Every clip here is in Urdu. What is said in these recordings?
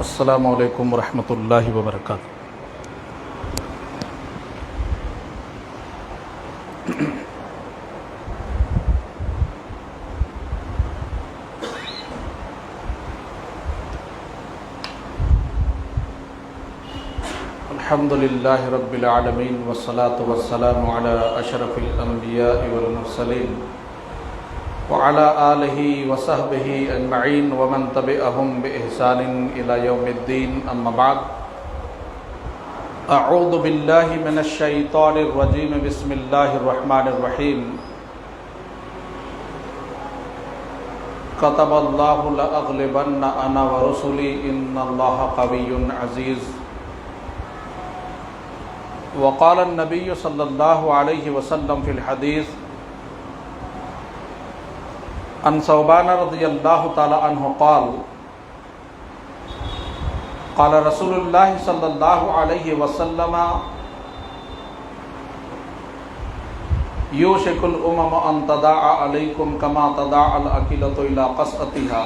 السلام علیکم ورحمۃ اللہ وبرکاتہ۔ الحمد للہ رب العالمین والصلاة والسلام علی اشرف الانبیاء والمرسلین وعلى آلہ وصحبہ اجمعین ومن تبعہم بإحسان الی یوم الدین، اما بعد۔ اعوذ باللہ من الشیطان الرجیم، بسم اللہ الرحمن الرحیم۔ كتب اللہ لأغلبن انا ورسلی ان اللہ قوی عزیز۔ وقال النبی صلی اللہ علیہ وسلم فی الحدیث عن ثوبان رضی اللہ تعالی عنہ قال قال رسول اللہ صلی اللہ علیہ وسلم یوشک الامم ان تداعى علیکم کما تداعى الاکلۃ الی قصعتها،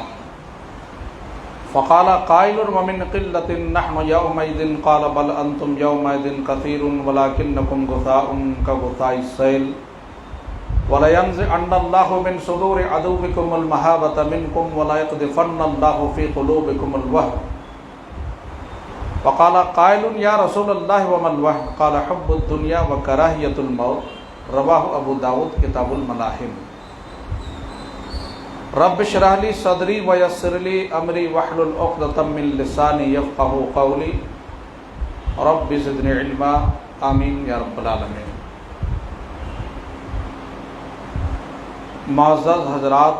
فقال قائل ومن قلة نحن يومئذ قال بل انتم يومئذ كثير ولكنكم غثاء كغثاء السيل، وَلَيَنزِعَنَّ اللَّهُ مِن صُدُورِ عَدُوِّكُمُ الْمَهَابَةَ مِنكُمْ وَلَيَقْذِفَنَّ اللَّهُ فِي قُلُوبِكُمُ الْوَهْنَ، فقال قائل يا رسول الله وما الوهن، قال حب الدنيا وكراهية الموت، رواه ابو داود کتاب الملاحم۔ رب اشرح لي صدري ويسر لي امري واحلل عقدة من لساني يفقهوا قولي، رب زدني علما، آمین یا رب العالمین۔ معزز حضرات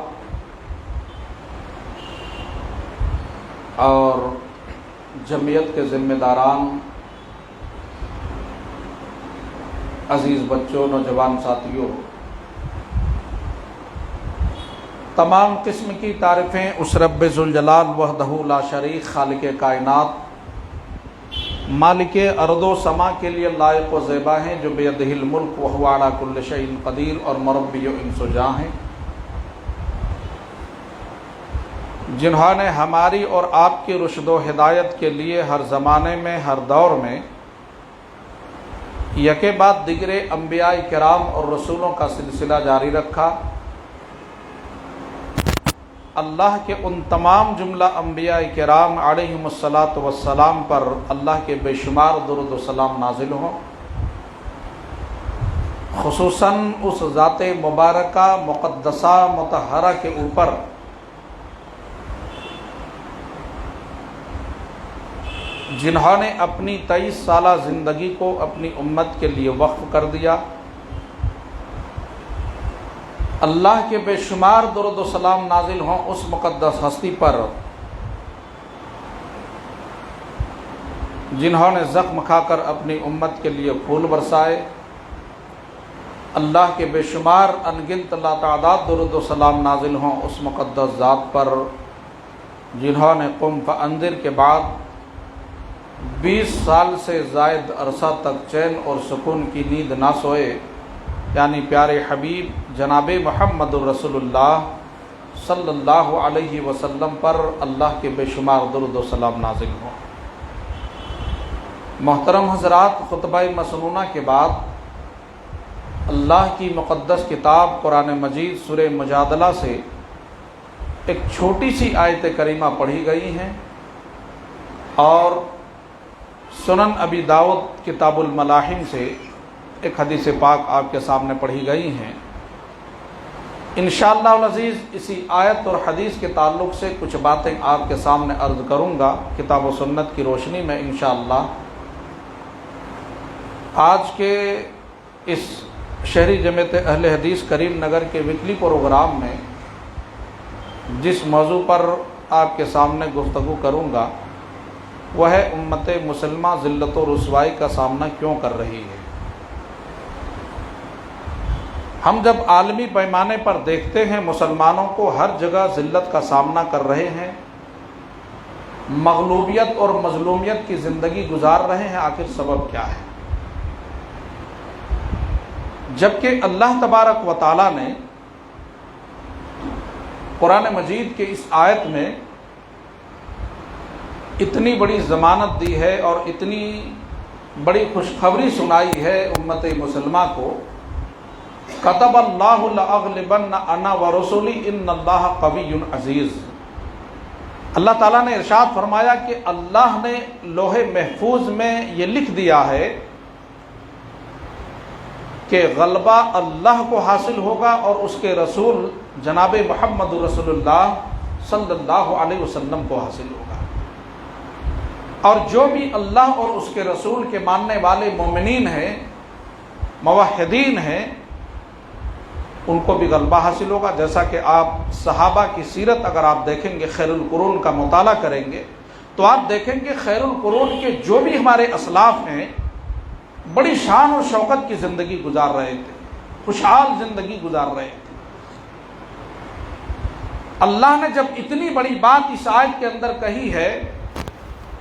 اور جمعیت کے ذمہ داران، عزیز بچوں، نوجوان ساتھیوں، تمام قسم کی تعریفیں اس رب ذوالجلال وحدہ لا شریک، خالق کائنات، مالک ارض و سما کے لیے لائق و زیبا ہیں، جو بیدہ الملک وہو علی کل شیء قدیر اور مربی انس و جاں ہیں، جنہوں نے ہماری اور آپ کی رشد و ہدایت کے لیے ہر زمانے میں، ہر دور میں یکے بعد دیگر انبیاء کرام اور رسولوں کا سلسلہ جاری رکھا۔ اللہ کے ان تمام جملہ انبیاء کرام علیہم الصلاۃ والسلام پر اللہ کے بے شمار درود و سلام نازل ہوں، خصوصاً اس ذات مبارکہ مقدسہ مطہرہ کے اوپر جنہوں نے اپنی 23 سالہ زندگی کو اپنی امت کے لیے وقف کر دیا۔ اللہ کے بے شمار درود و سلام نازل ہوں اس مقدس ہستی پر جنہوں نے زخم کھا کر اپنی امت کے لیے پھول برسائے۔ اللہ کے بے شمار انگنت لاتعداد درود و سلام نازل ہوں اس مقدس ذات پر جنہوں نے قم فانذر کے بعد 20 سال سے زائد عرصہ تک چین اور سکون کی نیند نہ سوئے، یعنی پیارے حبیب جناب محمد الرسول اللہ صلی اللہ علیہ وسلم پر اللہ کے بے شمار درود و سلام نازل ہوں۔ محترم حضرات، خطبہ مسنونہ کے بعد اللہ کی مقدس کتاب قرآن مجید سورہ مجادلہ سے ایک چھوٹی سی آیت کریمہ پڑھی گئی ہیں اور سنن ابی داؤد کتاب الملاحم سے ایک حدیث پاک آپ کے سامنے پڑھی گئی ہیں۔ انشاءاللہ العزیز اسی آیت اور حدیث کے تعلق سے کچھ باتیں آپ کے سامنے عرض کروں گا کتاب و سنت کی روشنی میں انشاءاللہ۔ آج کے اس شہری جمعیت اہل حدیث کریم نگر کے ویکلی پروگرام میں جس موضوع پر آپ کے سامنے گفتگو کروں گا وہ ہے امت مسلمہ ذلت و رسوائی کا سامنا کیوں کر رہی ہے۔ ہم جب عالمی پیمانے پر دیکھتے ہیں مسلمانوں کو ہر جگہ ذلت کا سامنا کر رہے ہیں، مغلوبیت اور مظلومیت کی زندگی گزار رہے ہیں، آخر سبب کیا ہے؟ جبکہ اللہ تبارک و تعالیٰ نے قرآن مجید کے اس آیت میں اتنی بڑی ضمانت دی ہے اور اتنی بڑی خوشخبری سنائی ہے امت مسلمہ کو، کتب اللہ لأغلبن انا ورسلی ان اللہ قوی عزیز۔ اللہ تعالیٰ نے ارشاد فرمایا کہ اللہ نے لوح محفوظ میں یہ لکھ دیا ہے کہ غلبہ اللہ کو حاصل ہوگا اور اس کے رسول جناب محمد رسول اللہ صلی اللہ علیہ وسلم کو حاصل ہوگا، اور جو بھی اللہ اور اس کے رسول کے ماننے والے مومنین ہیں، موحدین ہیں، ان کو بھی غلبہ حاصل ہوگا۔ جیسا کہ آپ صحابہ کی سیرت اگر آپ دیکھیں گے، خیر القرون کا مطالعہ کریں گے تو آپ دیکھیں گے خیر القرون کے جو بھی ہمارے اسلاف ہیں بڑی شان اور شوکت کی زندگی گزار رہے تھے، خوشحال زندگی گزار رہے تھے۔ اللہ نے جب اتنی بڑی بات اس آیت کے اندر کہی ہے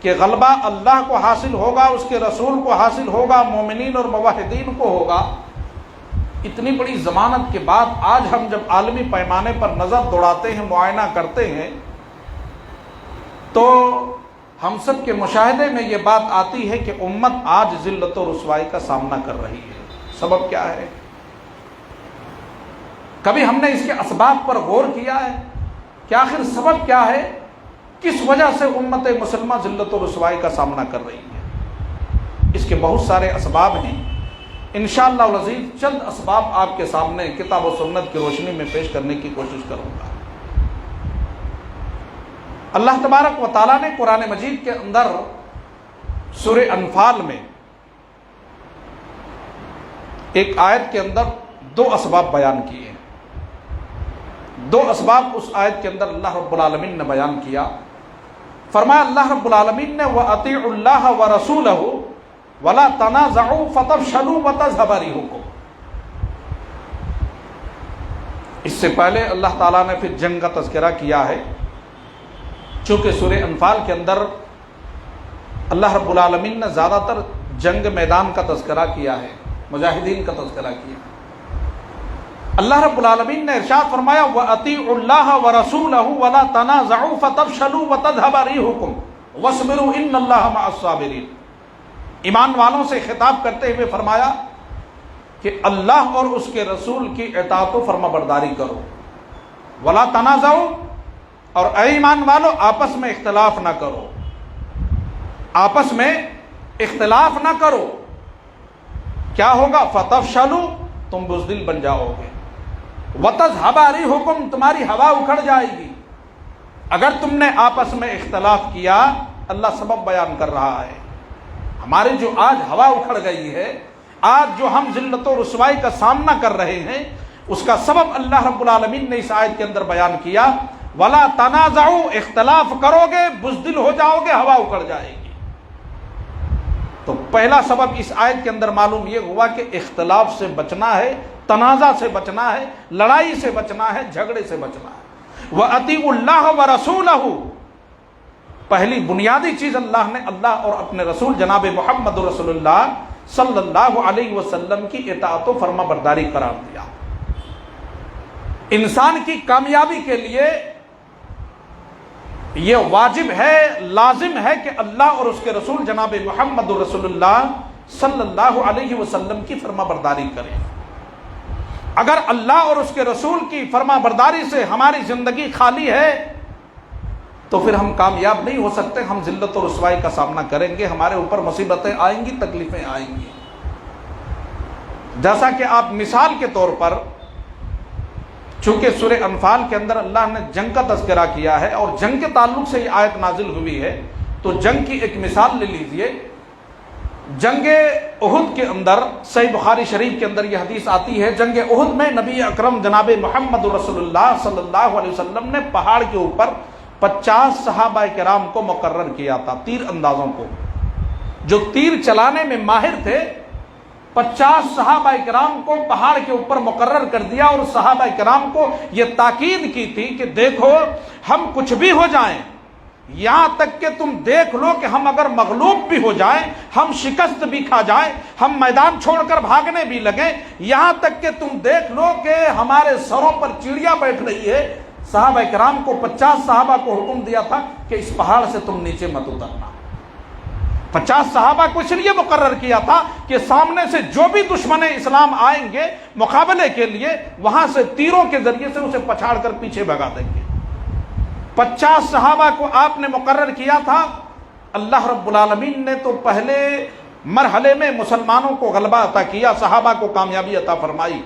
کہ غلبہ اللہ کو حاصل ہوگا، اس کے رسول کو حاصل ہوگا، مومنین اور موحدین کو ہوگا، اتنی بڑی ضمانت کے بعد آج ہم جب عالمی پیمانے پر نظر دوڑاتے ہیں، معائنہ کرتے ہیں، تو ہم سب کے مشاہدے میں یہ بات آتی ہے کہ امت آج ذلت و رسوائی کا سامنا کر رہی ہے۔ سبب کیا ہے؟ کبھی ہم نے اس کے اسباب پر غور کیا ہے کہ آخر سبب کیا ہے؟ کس وجہ سے امت مسلمہ ذلت و رسوائی کا سامنا کر رہی ہے؟ اس کے بہت سارے اسباب ہیں، انشاءاللہ العزیز چند اسباب آپ کے سامنے کتاب و سنت کی روشنی میں پیش کرنے کی کوشش کروں گا۔ اللہ تبارک و تعالیٰ نے قرآن مجید کے اندر سورہ انفال میں ایک آیت کے اندر دو اسباب بیان کیے ہیں۔ دو اسباب اس آیت کے اندر اللہ رب العالمین نے بیان کیا۔ فرمایا اللہ رب العالمین نے وَأَطِيعُوا اللَّهَ وَرَسُولَهُ وَلَا تَنَازَعُوا فَتَفْشَلُوا وَتَذْهَبَ رِيحُكُمْ۔ اس سے پہلے اللہ تعالیٰ نے پھر جنگ کا تذکرہ کیا ہے، چونکہ سورہ انفال کے اندر اللہ رب العالمین نے زیادہ تر جنگ میدان کا تذکرہ کیا ہے، مجاہدین کا تذکرہ کیا۔ اللہ رب العالمین نے ارشاد فرمایا وَأَطِيعُوا اللَّهَ وَرَسُولَهُ وَلَا تَنَازَعُوا فَتَفْشَلُوا وَتَذْهَبَ رِيحُكُمْ وَاصْبِرُوا إِنَّ اللَّهَ مَعَ الصَّابِرِينَ۔ ایمان والوں سے خطاب کرتے ہوئے فرمایا کہ اللہ اور اس کے رسول کی اطاعت و فرما برداری کرو، وَلَا تَنَازَعُوا، اور اے ایمان والو آپس میں اختلاف نہ کرو، آپس میں اختلاف نہ کرو، کیا ہوگا؟ فَتَفْشَلُوا، تم بزدل بن جاؤ گے، وَتَذْهَبَ رِيحُكُمْ، تمہاری ہوا اکھڑ جائے گی۔ اگر تم نے آپس میں اختلاف کیا، اللہ سبب بیان کر رہا ہے، ہماری جو آج ہوا اکھڑ گئی ہے، آج جو ہم ذلت و رسوائی کا سامنا کر رہے ہیں، اس کا سبب اللہ رب العالمین نے اس آیت کے اندر بیان کیا۔ وَلَا تَنَازَعُوا، اختلاف کرو گے، بزدل ہو جاؤ گے، ہوا اکھڑ جائے گی۔ تو پہلا سبب اس آیت کے اندر معلوم یہ ہوا کہ اختلاف سے بچنا ہے، تنازع سے بچنا ہے، لڑائی سے بچنا ہے، جھگڑے سے بچنا ہے۔ وَأَطِيعُوا اللَّهَ وَرَسُولَهُ، پہلی بنیادی چیز اللہ نے اللہ اور اپنے رسول جناب محمد رسول اللہ صلی اللہ علیہ وسلم کی اطاعت و فرما برداری قرار دیا۔ انسان کی کامیابی کے لیے یہ واجب ہے، لازم ہے کہ اللہ اور اس کے رسول جناب محمد رسول اللہ صلی اللہ علیہ وسلم کی فرما برداری کریں۔ اگر اللہ اور اس کے رسول کی فرما برداری سے ہماری زندگی خالی ہے تو پھر ہم کامیاب نہیں ہو سکتے، ہم ذلت و رسوائی کا سامنا کریں گے، ہمارے اوپر مصیبتیں آئیں گی، تکلیفیں آئیں گی۔ جیسا کہ آپ مثال کے طور پر، چونکہ سورہ انفال کے اندر اللہ نے جنگ کا تذکرہ کیا ہے اور جنگ کے تعلق سے یہ آیت نازل ہوئی ہے، تو جنگ کی ایک مثال لے لیجئے۔ جنگ احد کے اندر صحیح بخاری شریف کے اندر یہ حدیث آتی ہے، جنگ احد میں نبی اکرم جناب محمد رسول اللہ صلی اللہ علیہ وسلم نے پہاڑ کے اوپر 50 صحابہ کرام کو مقرر کیا تھا، تیر اندازوں کو، جو تیر چلانے میں ماہر تھے۔ 50 صحابہ کرام کو پہاڑ کے اوپر مقرر کر دیا اور صحابہ کرام کو یہ تاکید کی تھی کہ دیکھو ہم کچھ بھی ہو جائیں، یہاں تک کہ تم دیکھ لو کہ ہم اگر مغلوب بھی ہو جائیں، ہم شکست بھی کھا جائیں، ہم میدان چھوڑ کر بھاگنے بھی لگیں، یہاں تک کہ تم دیکھ لو کہ ہمارے سروں پر چڑیا بیٹھ رہی ہے، صحابہ کرام کو 50 صحابہ کو حکم دیا تھا کہ اس پہاڑ سے تم نیچے مت اترنا۔ 50 صحابہ کو اس لیے مقرر کیا تھا کہ سامنے سے جو بھی دشمن اسلام آئیں گے مقابلے کے لیے، وہاں سے تیروں کے ذریعے سے اسے پچھاڑ کر پیچھے بھگا دیں گے۔ 50 صحابہ کو آپ نے مقرر کیا تھا۔ اللہ رب العالمین نے تو پہلے مرحلے میں مسلمانوں کو غلبہ عطا کیا، صحابہ کو کامیابی عطا فرمائی۔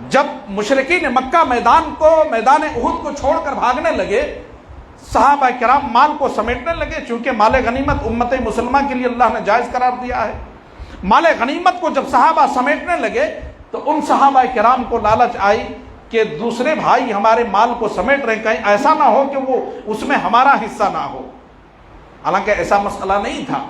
جب مشرکین مکہ میدان احد کو چھوڑ کر بھاگنے لگے، صحابہ کرام مال کو سمیٹنے لگے، چونکہ مال غنیمت امت مسلمہ کے لیے اللہ نے جائز قرار دیا ہے۔ مال غنیمت کو جب صحابہ سمیٹنے لگے تو ان صحابہ کرام کو لالچ آئی کہ دوسرے بھائی ہمارے مال کو سمیٹ رہے، کہیں ایسا نہ ہو کہ وہ اس میں ہمارا حصہ نہ ہو۔ حالانکہ ایسا مسئلہ نہیں تھا،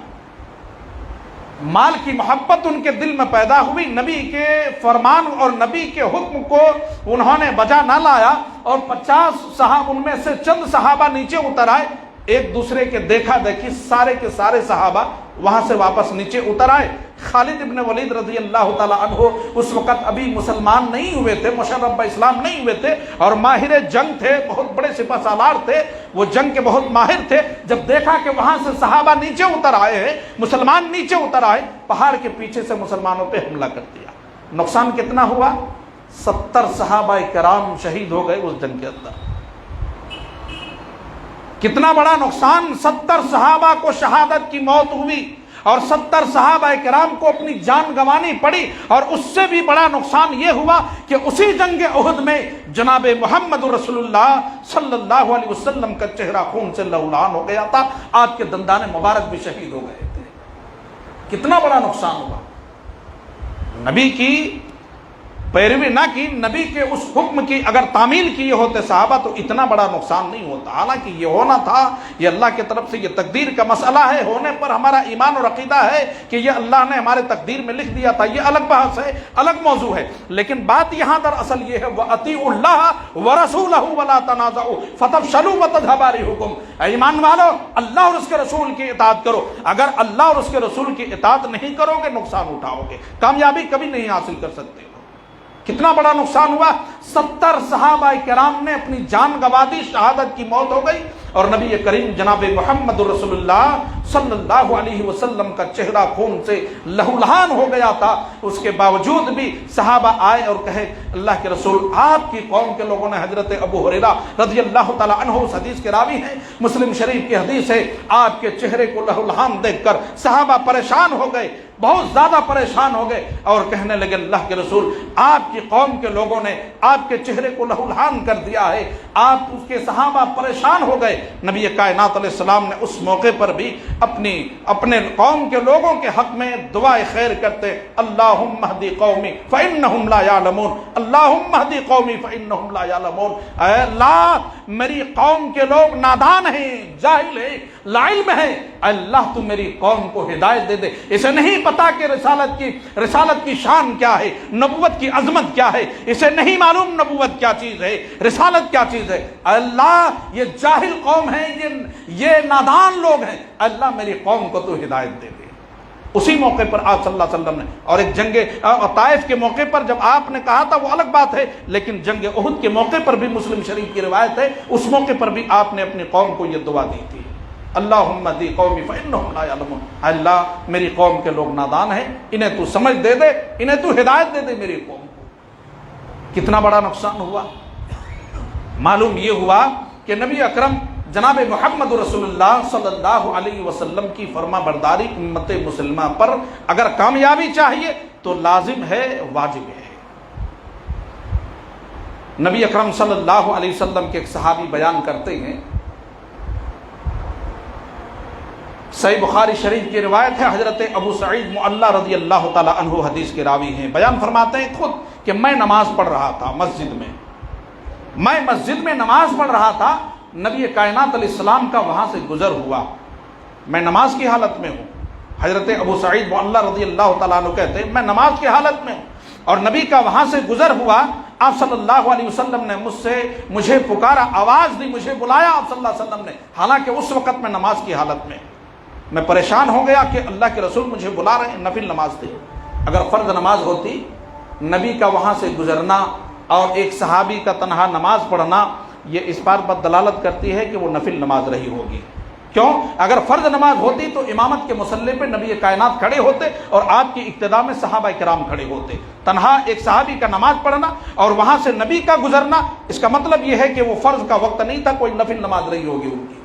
مال کی محبت ان کے دل میں پیدا ہوئی، نبی کے فرمان اور نبی کے حکم کو انہوں نے بجا نہ لایا، اور 50 صحابہ ان میں سے چند صحابہ نیچے اتر آئے، ایک دوسرے کے دیکھا دیکھی سارے کے سارے صحابہ وہاں سے واپس نیچے اتر آئے۔ خالد ابن ولید رضی اللہ تعالیٰ عنہ اس وقت ابھی مسلمان نہیں ہوئے تھے، مشرف اسلام نہیں ہوئے تھے، اور ماہر جنگ تھے، بہت بڑے سپہ سالار تھے، وہ جنگ کے بہت ماہر تھے۔ جب دیکھا کہ وہاں سے صحابہ نیچے اتر آئے ہیں، مسلمان نیچے اتر آئے، پہاڑ کے پیچھے سے مسلمانوں پہ حملہ کر دیا۔ نقصان کتنا ہوا؟ 70 صحابہ کرام شہید ہو گئے اس جنگ کے اندر۔ کتنا بڑا نقصان! 70 صحابہ کو شہادت کی موت ہوئی، اور 70 صحابہ کرام کو اپنی جان گنوانی پڑی، اور اس سے بھی بڑا نقصان یہ ہوا کہ اسی جنگ احد میں جناب محمد رسول اللہ صلی اللہ علیہ وسلم کا چہرہ خون سے لہولہان ہو گیا تھا، آپ کے دندان مبارک بھی شہید ہو گئے تھے۔ کتنا بڑا نقصان ہوا! نبی کی پیروی نہ کی، نبی کے اس حکم کی اگر تعمیل کیے ہوتے صحابہ تو اتنا بڑا نقصان نہیں ہوتا۔ حالانکہ یہ ہونا تھا، یہ اللہ کی طرف سے یہ تقدیر کا مسئلہ ہے، ہونے پر ہمارا ایمان اور عقیدہ ہے کہ یہ اللہ نے ہمارے تقدیر میں لکھ دیا تھا، یہ الگ بحث ہے، الگ موضوع ہے۔ لیکن بات یہاں در اصل یہ ہے، وَأَطِیعُوا اللَّهَ وَرَسُولَهُ وَلَا تَنَازَعُوا فَتَفْشَلُوا وَتَذْهَبَ رِیحُکُم۔ اے ایمان والو، اللہ اور اس کے رسول کی اطاعت کرو۔ اگر اللہ اور اس کے رسول کی اطاعت نہیں کرو گے، نقصان اٹھاؤ گے، کامیابی کبھی نہیں حاصل کر سکتے۔ کتنا بڑا نقصان ہوا! 70 صحابہ کرام نے اپنی جان گنوا دی، شہادت کی موت ہو گئی، اور نبی کریم جناب محمد رسول اللہ صلی اللہ علیہ وسلم کا چہرہ خون سے لہولہان ہو گیا تھا۔ اس کے باوجود بھی صحابہ آئے اور کہے، اللہ کے رسول، آپ کی قوم کے لوگوں نے، حضرت ابو ہریرہ رضی اللہ تعالیٰ عنہ اس حدیث کے راوی ہیں، مسلم شریف کی حدیث ہے، آپ کے چہرے کو لہولہان دیکھ کر صحابہ پریشان ہو گئے، بہت زیادہ پریشان ہو گئے، اور کہنے لگے، اللہ کے رسول، آپ کی قوم کے لوگوں نے آپ کے چہرے کو لہولہان کر دیا ہے۔ آپ اس کے صحابہ پریشان ہو گئے۔ نبی کائنات علیہ السلام نے اس موقع پر بھی اپنے قوم کے لوگوں کے حق میں دعائے خیر کرتے، اللہم اہدی قومی فإنہم لا یعلمون، اللہم اہدی قومی فإنہم لا یعلمون۔ اے اللہ، میری قوم کے لوگ نادان ہیں، جاہل ہیں، لا علم ہے، اللہ تو میری قوم کو ہدایت دے دے۔ اسے نہیں پتا کہ رسالت کی شان کیا ہے، نبوت کی عظمت کیا ہے، اسے نہیں معلوم نبوت کیا چیز ہے، رسالت کیا چیز ہے۔ اللہ، یہ جاہل قوم ہے، یہ نادان لوگ ہیں، اللہ میری قوم کو تو ہدایت دے دے۔ اسی موقع پر آپ صلی اللہ علیہ وسلم نے، اور ایک جنگ طائف کے موقع پر جب آپ نے کہا تھا وہ الگ بات ہے، لیکن جنگ احد کے موقع پر بھی مسلم شریف کی روایت ہے، اس موقع پر بھی آپ نے اپنی قوم کو یہ دعا دی تھی، اللہم اہدی قومی فإنہم لا یعلمون۔ اللہ، میری قوم کے لوگ نادان ہیں، انہیں تو سمجھ دے دے، انہیں تو ہدایت دے دے میری قوم کو۔ کتنا بڑا نقصان ہوا! معلوم یہ ہوا کہ نبی اکرم جناب محمد رسول اللہ صلی اللہ علیہ وسلم کی فرما برداری امت مسلمہ پر اگر کامیابی چاہیے تو لازم ہے، واجب ہے۔ نبی اکرم صلی اللہ علیہ وسلم کے ایک صحابی بیان کرتے ہیں، صحیح بخاری شریف کی روایت ہے، حضرت ابو سعید معلی رضی اللہ تعالی عنہ حدیث کے راوی ہیں، بیان فرماتے ہیں خود کہ میں نماز پڑھ رہا تھا مسجد میں نماز پڑھ رہا تھا، نبی کائنات علیہ السلام کا وہاں سے گزر ہوا، میں نماز کی حالت میں ہوں۔ حضرت ابو سعید معلی رضی اللہ تعالیٰ عنہ کہتے ہیں، میں نماز کی حالت میں ہوں اور نبی کا وہاں سے گزر ہوا، آپ صلی اللہ علیہ وسلم نے مجھے پکارا، آواز دی، مجھے بلایا آپ صلی اللہ علیہ وسلم نے، حالانکہ اس وقت میں نماز کی حالت میں، میں پریشان ہو گیا کہ اللہ کے رسول مجھے بلا رہے ہیں، نفل نماز تھی، اگر فرض نماز ہوتی، نبی کا وہاں سے گزرنا اور ایک صحابی کا تنہا نماز پڑھنا یہ اس بات پر دلالت کرتی ہے کہ وہ نفل نماز رہی ہوگی۔ کیوں؟ اگر فرض نماز ہوتی تو امامت کے مصلی پہ نبی کائنات کھڑے ہوتے اور آپ کی اقتداء میں صحابہ کرام کھڑے ہوتے۔ تنہا ایک صحابی کا نماز پڑھنا اور وہاں سے نبی کا گزرنا، اس کا مطلب یہ ہے کہ وہ فرض کا وقت نہیں تھا، کوئی نفل نماز رہی ہوگی ان کی۔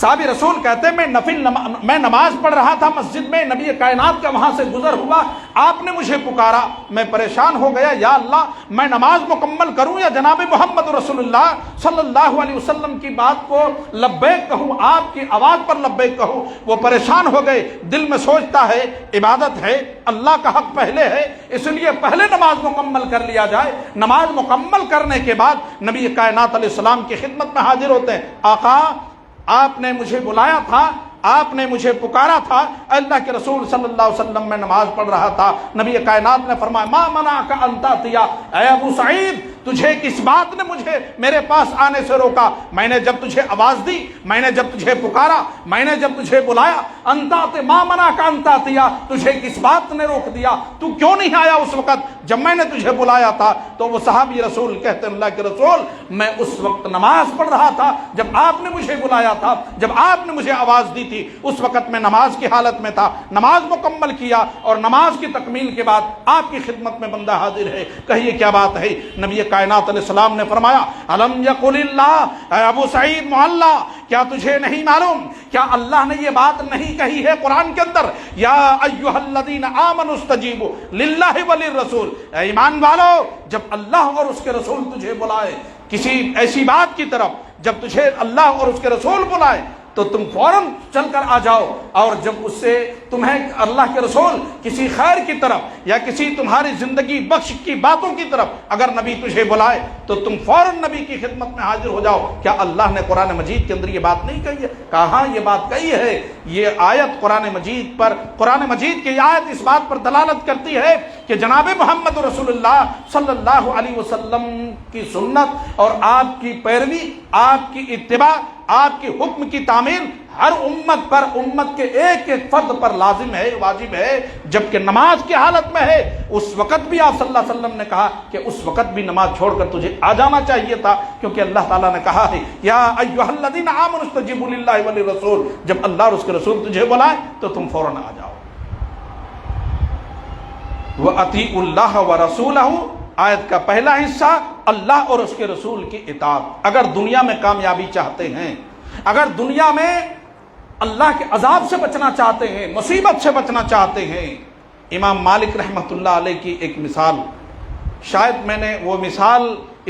صحابی رسول کہتے ہیں میں نماز پڑھ رہا تھا مسجد میں، نبی کائنات کا وہاں سے گزر ہوا، آپ نے مجھے پکارا، میں پریشان ہو گیا، یا اللہ میں نماز مکمل کروں یا جناب محمد رسول اللہ صلی اللہ علیہ وسلم کی بات کو لبیک کہوں، آپ کی آواز پر لبیک کہوں۔ وہ پریشان ہو گئے، دل میں سوچتا ہے عبادت ہے، اللہ کا حق پہلے ہے، اس لیے پہلے نماز مکمل کر لیا جائے۔ نماز مکمل کرنے کے بعد نبی کائنات علیہ السلام کی خدمت میں حاضر ہوتے ہیں۔ آقا آپ نے مجھے بلایا تھا، آپ نے مجھے پکارا تھا، اللہ کے رسول صلی اللہ علیہ وسلم میں نماز پڑھ رہا تھا۔ نبی کائنات نے فرمایا ما منعک ان تأتی، اے ابو سعید تجھے کس بات نے مجھے میرے پاس آنے سے روکا؟ میں نے جب تجھے آواز دی، میں نے جب تجھے پکارا، میں نے جب تجھے بلایا، ان تأتی ما منعک ان تأتی، تجھے کس بات نے روک دیا؟ تو کیوں نہیں آیا اس وقت جب میں نے تجھے بلایا تھا؟ تو وہ صحابی رسول کہتے ہیں اللہ کے رسول میں اس وقت نماز پڑھ رہا تھا جب آپ نے مجھے بلایا تھا، جب آپ نے مجھے آواز دی تھی، اس وقت میں نماز کی حالت میں تھا، نماز مکمل کیا اور نماز کی تکمیل کے بعد آپ کی خدمت میں بندہ حاضر ہے۔ کہیے کیا بات ہے؟ نبی کائنات علیہ السلام نے فرمایا الم یقل اللہ، اے ابو سعید معلا کیا تجھے نہیں معلوم، کیا اللہ نے یہ بات نہیں کہی ہے قرآن کے اندر یا ایھا الذین آمنوا استجیبوا للہ وللرسول، اے ایمان والو جب اللہ اور اس کے رسول تجھے بلائے کسی ایسی بات کی طرف، جب تجھے اللہ اور اس کے رسول بلائے تو تم فوراً چل کر آ جاؤ، اور جب اس سے تمہیں اللہ کے رسول کسی خیر کی طرف یا کسی تمہاری زندگی بخش کی باتوں کی طرف اگر نبی تجھے بلائے تو تم فوراً نبی کی خدمت میں حاضر ہو جاؤ۔ کیا اللہ نے قرآن مجید کے اندر یہ بات نہیں کہی ہے؟ کہاں یہ بات کہی ہے؟ یہ آیت قرآن مجید کی آیت اس بات پر دلالت کرتی ہے کہ جناب محمد رسول اللہ صلی اللہ علیہ وسلم کی سنت اور آپ کی پیروی، آپ کی اتباع، آپ کی حکم کی تعمیل ہر امت پر، امت کے ایک ایک فرد پر لازم ہے، واجب ہے۔ جبکہ نماز کی حالت میں ہے اس وقت بھی آپ صلی اللہ علیہ وسلم نے کہا کہ اس وقت بھی نماز چھوڑ کر تجھے آ جانا چاہیے تھا، کیونکہ اللہ تعالیٰ نے کہا ہے یا ایھا الذین آمنوا استجیبوا للہ وللرسول، جب اللہ اور اس کے رسول تجھے بلائیں تو تم فوراً آ جاؤ۔ وَأَطِیعُوا اللَّهَ وَرَسُولَهُ، آیت کا پہلا حصہ اللہ اور اس کے رسول کی اطاعت۔ اگر دنیا میں کامیابی چاہتے ہیں، اگر دنیا میں اللہ کے عذاب سے بچنا چاہتے ہیں، مصیبت سے بچنا چاہتے ہیں، امام مالک رحمۃ اللہ علیہ کی ایک مثال، شاید میں نے وہ مثال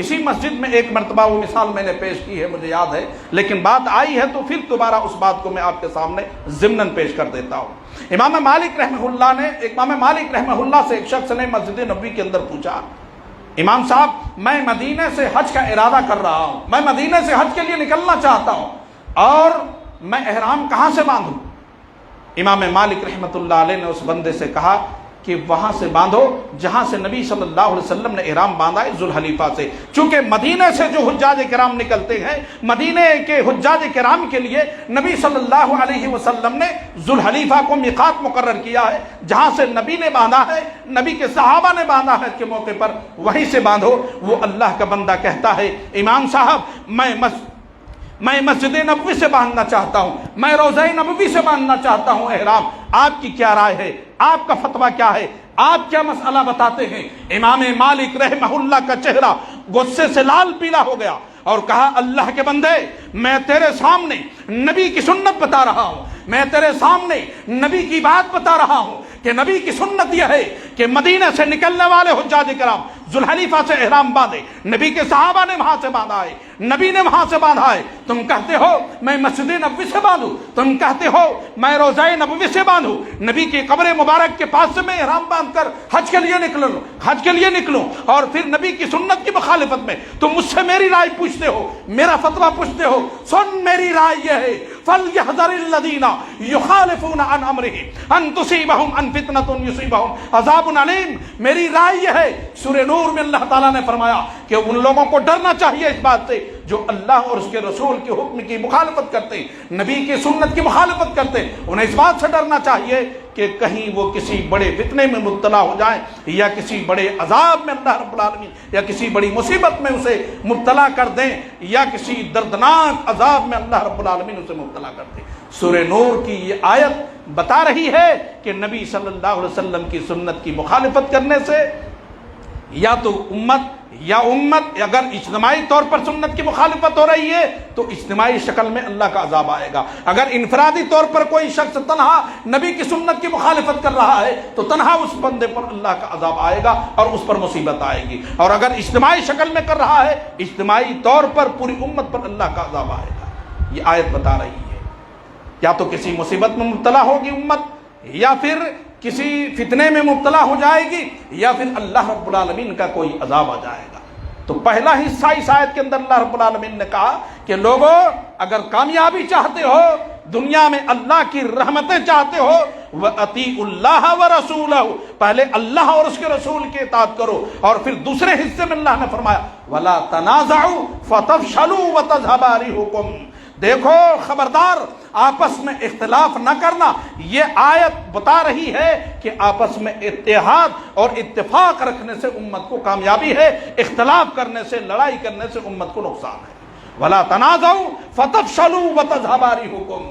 اسی مسجد میں ایک مرتبہ وہ مثال میں نے پیش کی ہے، مجھے یاد ہے، لیکن بات آئی ہے تو پھر دوبارہ اس بات کو میں آپ کے سامنے ضمناً پیش کر دیتا ہوں۔ امام مالک رحمہ اللہ سے ایک شخص نے مسجد نبوی کے اندر پوچھا، امام صاحب میں مدینے سے حج کا ارادہ کر رہا ہوں، میں مدینے سے حج کے لیے نکلنا چاہتا ہوں، اور میں احرام کہاں سے باندھوں؟ امام مالک رحمۃ اللہ علیہ نے اس بندے سے کہا کہ وہاں سے باندھو جہاں سے نبی صلی اللہ علیہ وسلم نے احرام باندھا ہے، ذوالحلیفہ سے، چونکہ مدینے سے جو حجاج کرام نکلتے ہیں، مدینے کے حجاج کرام کے لیے نبی صلی اللہ علیہ وسلم نے ذوالحلیفہ کو میقات مقرر کیا ہے، جہاں سے نبی نے باندھا ہے، نبی کے صحابہ نے باندھا ہے کے موقع پر وہیں سے باندھو۔ وہ اللہ کا بندہ کہتا ہے امام صاحب میں مسجد نبوی سے باندھنا چاہتا ہوں، میں روضہ نبوی سے باندھنا چاہتا ہوں احرام، آپ کی کیا رائے ہے؟ آپ کا فتویٰ کیا ہے؟ آپ کیا مسئلہ بتاتے ہیں؟ امام مالک رحمہ اللہ کا چہرہ غصے سے لال پیلا ہو گیا اور کہا اللہ کے بندے میں تیرے سامنے نبی کی سنت بتا رہا ہوں، میں تیرے سامنے نبی کی بات بتا رہا ہوں کہ نبی کی سنت یہ ہے کہ مدینہ سے نکلنے والے حجاج کرام ذوالحلیفہ سے احرام باندھے، نبی کے صحابہ نے وہاں سے باندھا ہے، نبی نے وہاں سے باندھا ہے۔ تم کہتے ہو میں مسجد نبوی سے باندھوں، تم کہتے ہو میں روضہ نبوی سے باندھوں، نبی کی قبر مبارک کے پاس سے میں احرام باندھ کر حج کے لیے نکلوں اور پھر نبی کی سنت کی مخالفت میں تم مجھ سے میری رائے پوچھتے ہو، میرا فتویٰ پوچھتے ہو۔ سن میری رائے یہ ہے فَلْيَحْذَرِ الَّذِينَ يُخَالِفُونَ عَنْ أَمْرِهِ أَن تُصِيبَهُمْ أَن فِتْنَةٌ يُصِيبَهُمْ عَذَابٌ أَلِيمٌ۔ میری رائے یہ ہے، سورہ نور میں اللہ تعالیٰ نے فرمایا کہ ان لوگوں کو ڈرنا چاہیے اس بات سے جو اللہ اور اس کے رسول کے حکم کی مخالفت کرتے ہیں، نبی کی سنت کی مخالفت کرتے ہیں، انہیں اس بات سے ڈرنا چاہیے کہ کہیں وہ کسی بڑے فتنے میں مبتلا ہو جائیں، یا کسی بڑے عذاب میں اللہ رب العالمین، یا کسی بڑی مصیبت میں اسے مبتلا کر دیں، یا کسی دردناک عذاب میں اللہ رب العالمین اسے مبتلا کر دیں۔ سورہ نور کی یہ آیت بتا رہی ہے کہ نبی صلی اللہ علیہ وسلم کی سنت کی مخالفت کرنے سے یا تو امت اگر اجتماعی طور پر سنت کی مخالفت ہو رہی ہے تو اجتماعی شکل میں اللہ کا عذاب آئے گا، اگر انفرادی طور پر کوئی شخص تنہا نبی کی سنت کی مخالفت کر رہا ہے تو تنہا اس بندے پر اللہ کا عذاب آئے گا اور اس پر مصیبت آئے گی، اور اگر اجتماعی شکل میں کر رہا ہے اجتماعی طور پر پوری امت پر اللہ کا عذاب آئے گا۔ یہ آیت بتا رہی ہے یا تو کسی مصیبت میں مبتلا ہوگی امت، یا پھر کسی فتنے میں مبتلا ہو جائے گی، یا پھر اللہ رب العالمین کا کوئی عذاب آ جائے گا۔ تو پہلا حصہ اس آیت کے اندر اللہ رب العالمین نے کہا کہ لوگوں اگر کامیابی چاہتے ہو، دنیا میں اللہ کی رحمتیں چاہتے ہو، وَأَطِيعُوا اللَّهَ وَرَسُولَهُ، پہلے اللہ اور اس کے رسول کی اطاعت کرو، اور پھر دوسرے حصے میں اللہ نے فرمایا وَلَا تَنَازَعُوا فَتَفْشَلُوا وَتَذْهَبَ رِيحُكُمْ، دیکھو خبردار آپس میں اختلاف نہ کرنا۔ یہ آیت بتا رہی ہے کہ آپس میں اتحاد اور اتفاق رکھنے سے امت کو کامیابی ہے، اختلاف کرنے سے، لڑائی کرنے سے امت کو نقصان ہے۔ وَلَا تَنَازَعُوا فَتَفْشَلُوا وَتَذْهَبَ رِيحُكُمْ،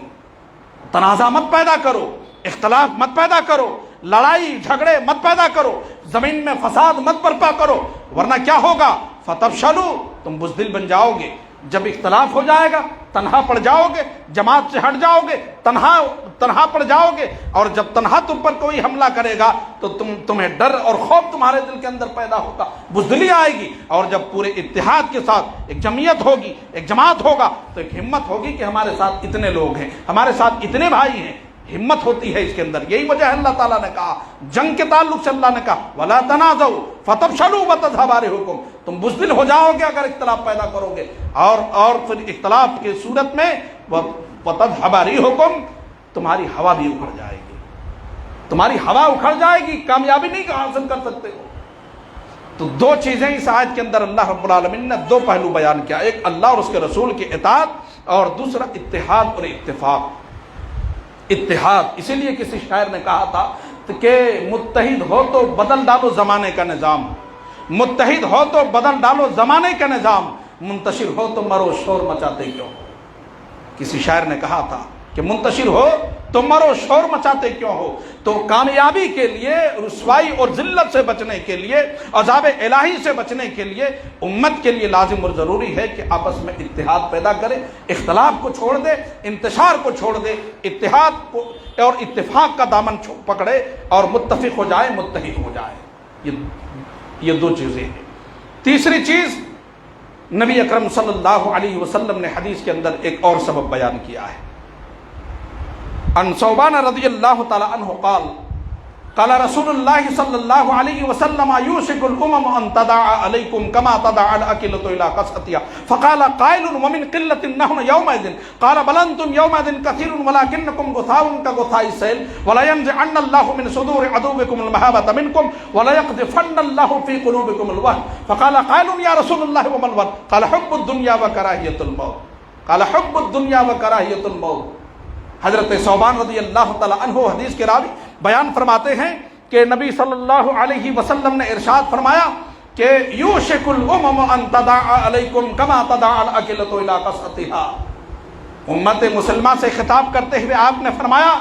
تنازع مت پیدا کرو، اختلاف مت پیدا کرو، لڑائی جھگڑے مت پیدا کرو، زمین میں فساد مت برپا کرو، ورنہ کیا ہوگا؟ فَتَفْشَلُوا، تم بزدل بن جاؤ گے۔ جب اختلاف ہو جائے گا تنہا پڑ جاؤ گے، جماعت سے ہٹ جاؤ گے، تنہا پڑ جاؤ گے، اور جب تنہا تم پر کوئی حملہ کرے گا تو تمہیں ڈر اور خوف تمہارے دل کے اندر پیدا ہوگا، بزدلی آئے گی، اور جب پورے اتحاد کے ساتھ ایک جمعیت ہوگی، ایک جماعت ہوگا تو ایک ہمت ہوگی کہ ہمارے ساتھ اتنے لوگ ہیں، ہمارے ساتھ اتنے بھائی ہیں، ہمت ہوتی ہے اس کے اندر۔ یہی وجہ ہے اللہ تعالیٰ نے کہا جنگ کے تعلق سے، اللہ نے کہا وَلَا تَنَازَعُوا فَتَفْشَلُوا وَتَذْهَبَ رِيحُكُمْ، تم بزدل ہو جاؤ گے اگر اختلاف پیدا کرو گے، اور پھر اختلاف کی صورت میں وَتَذْهَبَ رِيحُكُمْ، تمہاری ہوا بھی اکھڑ جائے گی، تمہاری ہوا اکھڑ جائے گی، کامیابی نہیں حاصل کر سکتے ہو۔ تو دو چیزیں اس آیت کے اندر اللہ رب العالمین نے دو پہلو بیان کیا، ایک اللہ اور اس کے رسول کی اطاعت، اور دوسرا اتحاد اور اتفاق۔ اتحاد اسی لیے کسی شاعر نے کہا تھا کہ متحد ہو تو بدل ڈالو زمانے کا نظام، متحد ہو تو بدل ڈالو زمانے کا نظام، منتشر ہو تو مرو شور مچاتے کیوں ہو۔ کسی شاعر نے کہا تھا کہ منتشر ہو تو مرو شور مچاتے کیوں ہو۔ تو کامیابی کے لیے، رسوائی اور ذلت سے بچنے کے لیے، عذاب الہی سے بچنے کے لیے امت کے لیے لازم اور ضروری ہے کہ آپس میں اتحاد پیدا کرے، اختلاف کو چھوڑ دے، انتشار کو چھوڑ دے، اتحاد کو اور اتفاق کا دامن پکڑے اور متفق ہو جائے، متحد ہو جائے۔ یہ دو چیزیں ہیں۔ تیسری چیز، نبی اکرم صلی اللہ علیہ وسلم نے حدیث کے اندر ایک اور سبب بیان کیا ہے۔ عن ثوبان رضی اللہ تعالی عنہ قال قال رسول اللہ صلی اللہ علیہ وسلم یوشک الامم ان تداعى علیکم کما تداعى الاکلۃ الى قصعتها فقال قائل ومن قلة نحن يومئذ قال بل انتم يومئذ كثير ولكنكم غثاء كغثاء السيل ولا ينزعن الله من صدور عدوكم المهابة منكم ولا يقذفن الله في قلوبكم الوهن فقال قائل يا رسول الله وما الوهن قال حب الدنيا وكراهية الموت قال حب الدنيا وكراهية الموت۔ حضرت ثوبان رضی اللہ تعالی عنہ حدیث کے راوی بیان فرماتے ہیں کہ نبی صلی اللہ علیہ وسلم نے ارشاد فرمایا کہ یوشک الامم ان تداعى علیکم کما تداعى الاکلۃ الى قصعتها، امت مسلمہ سے خطاب کرتے ہوئے آپ نے فرمایا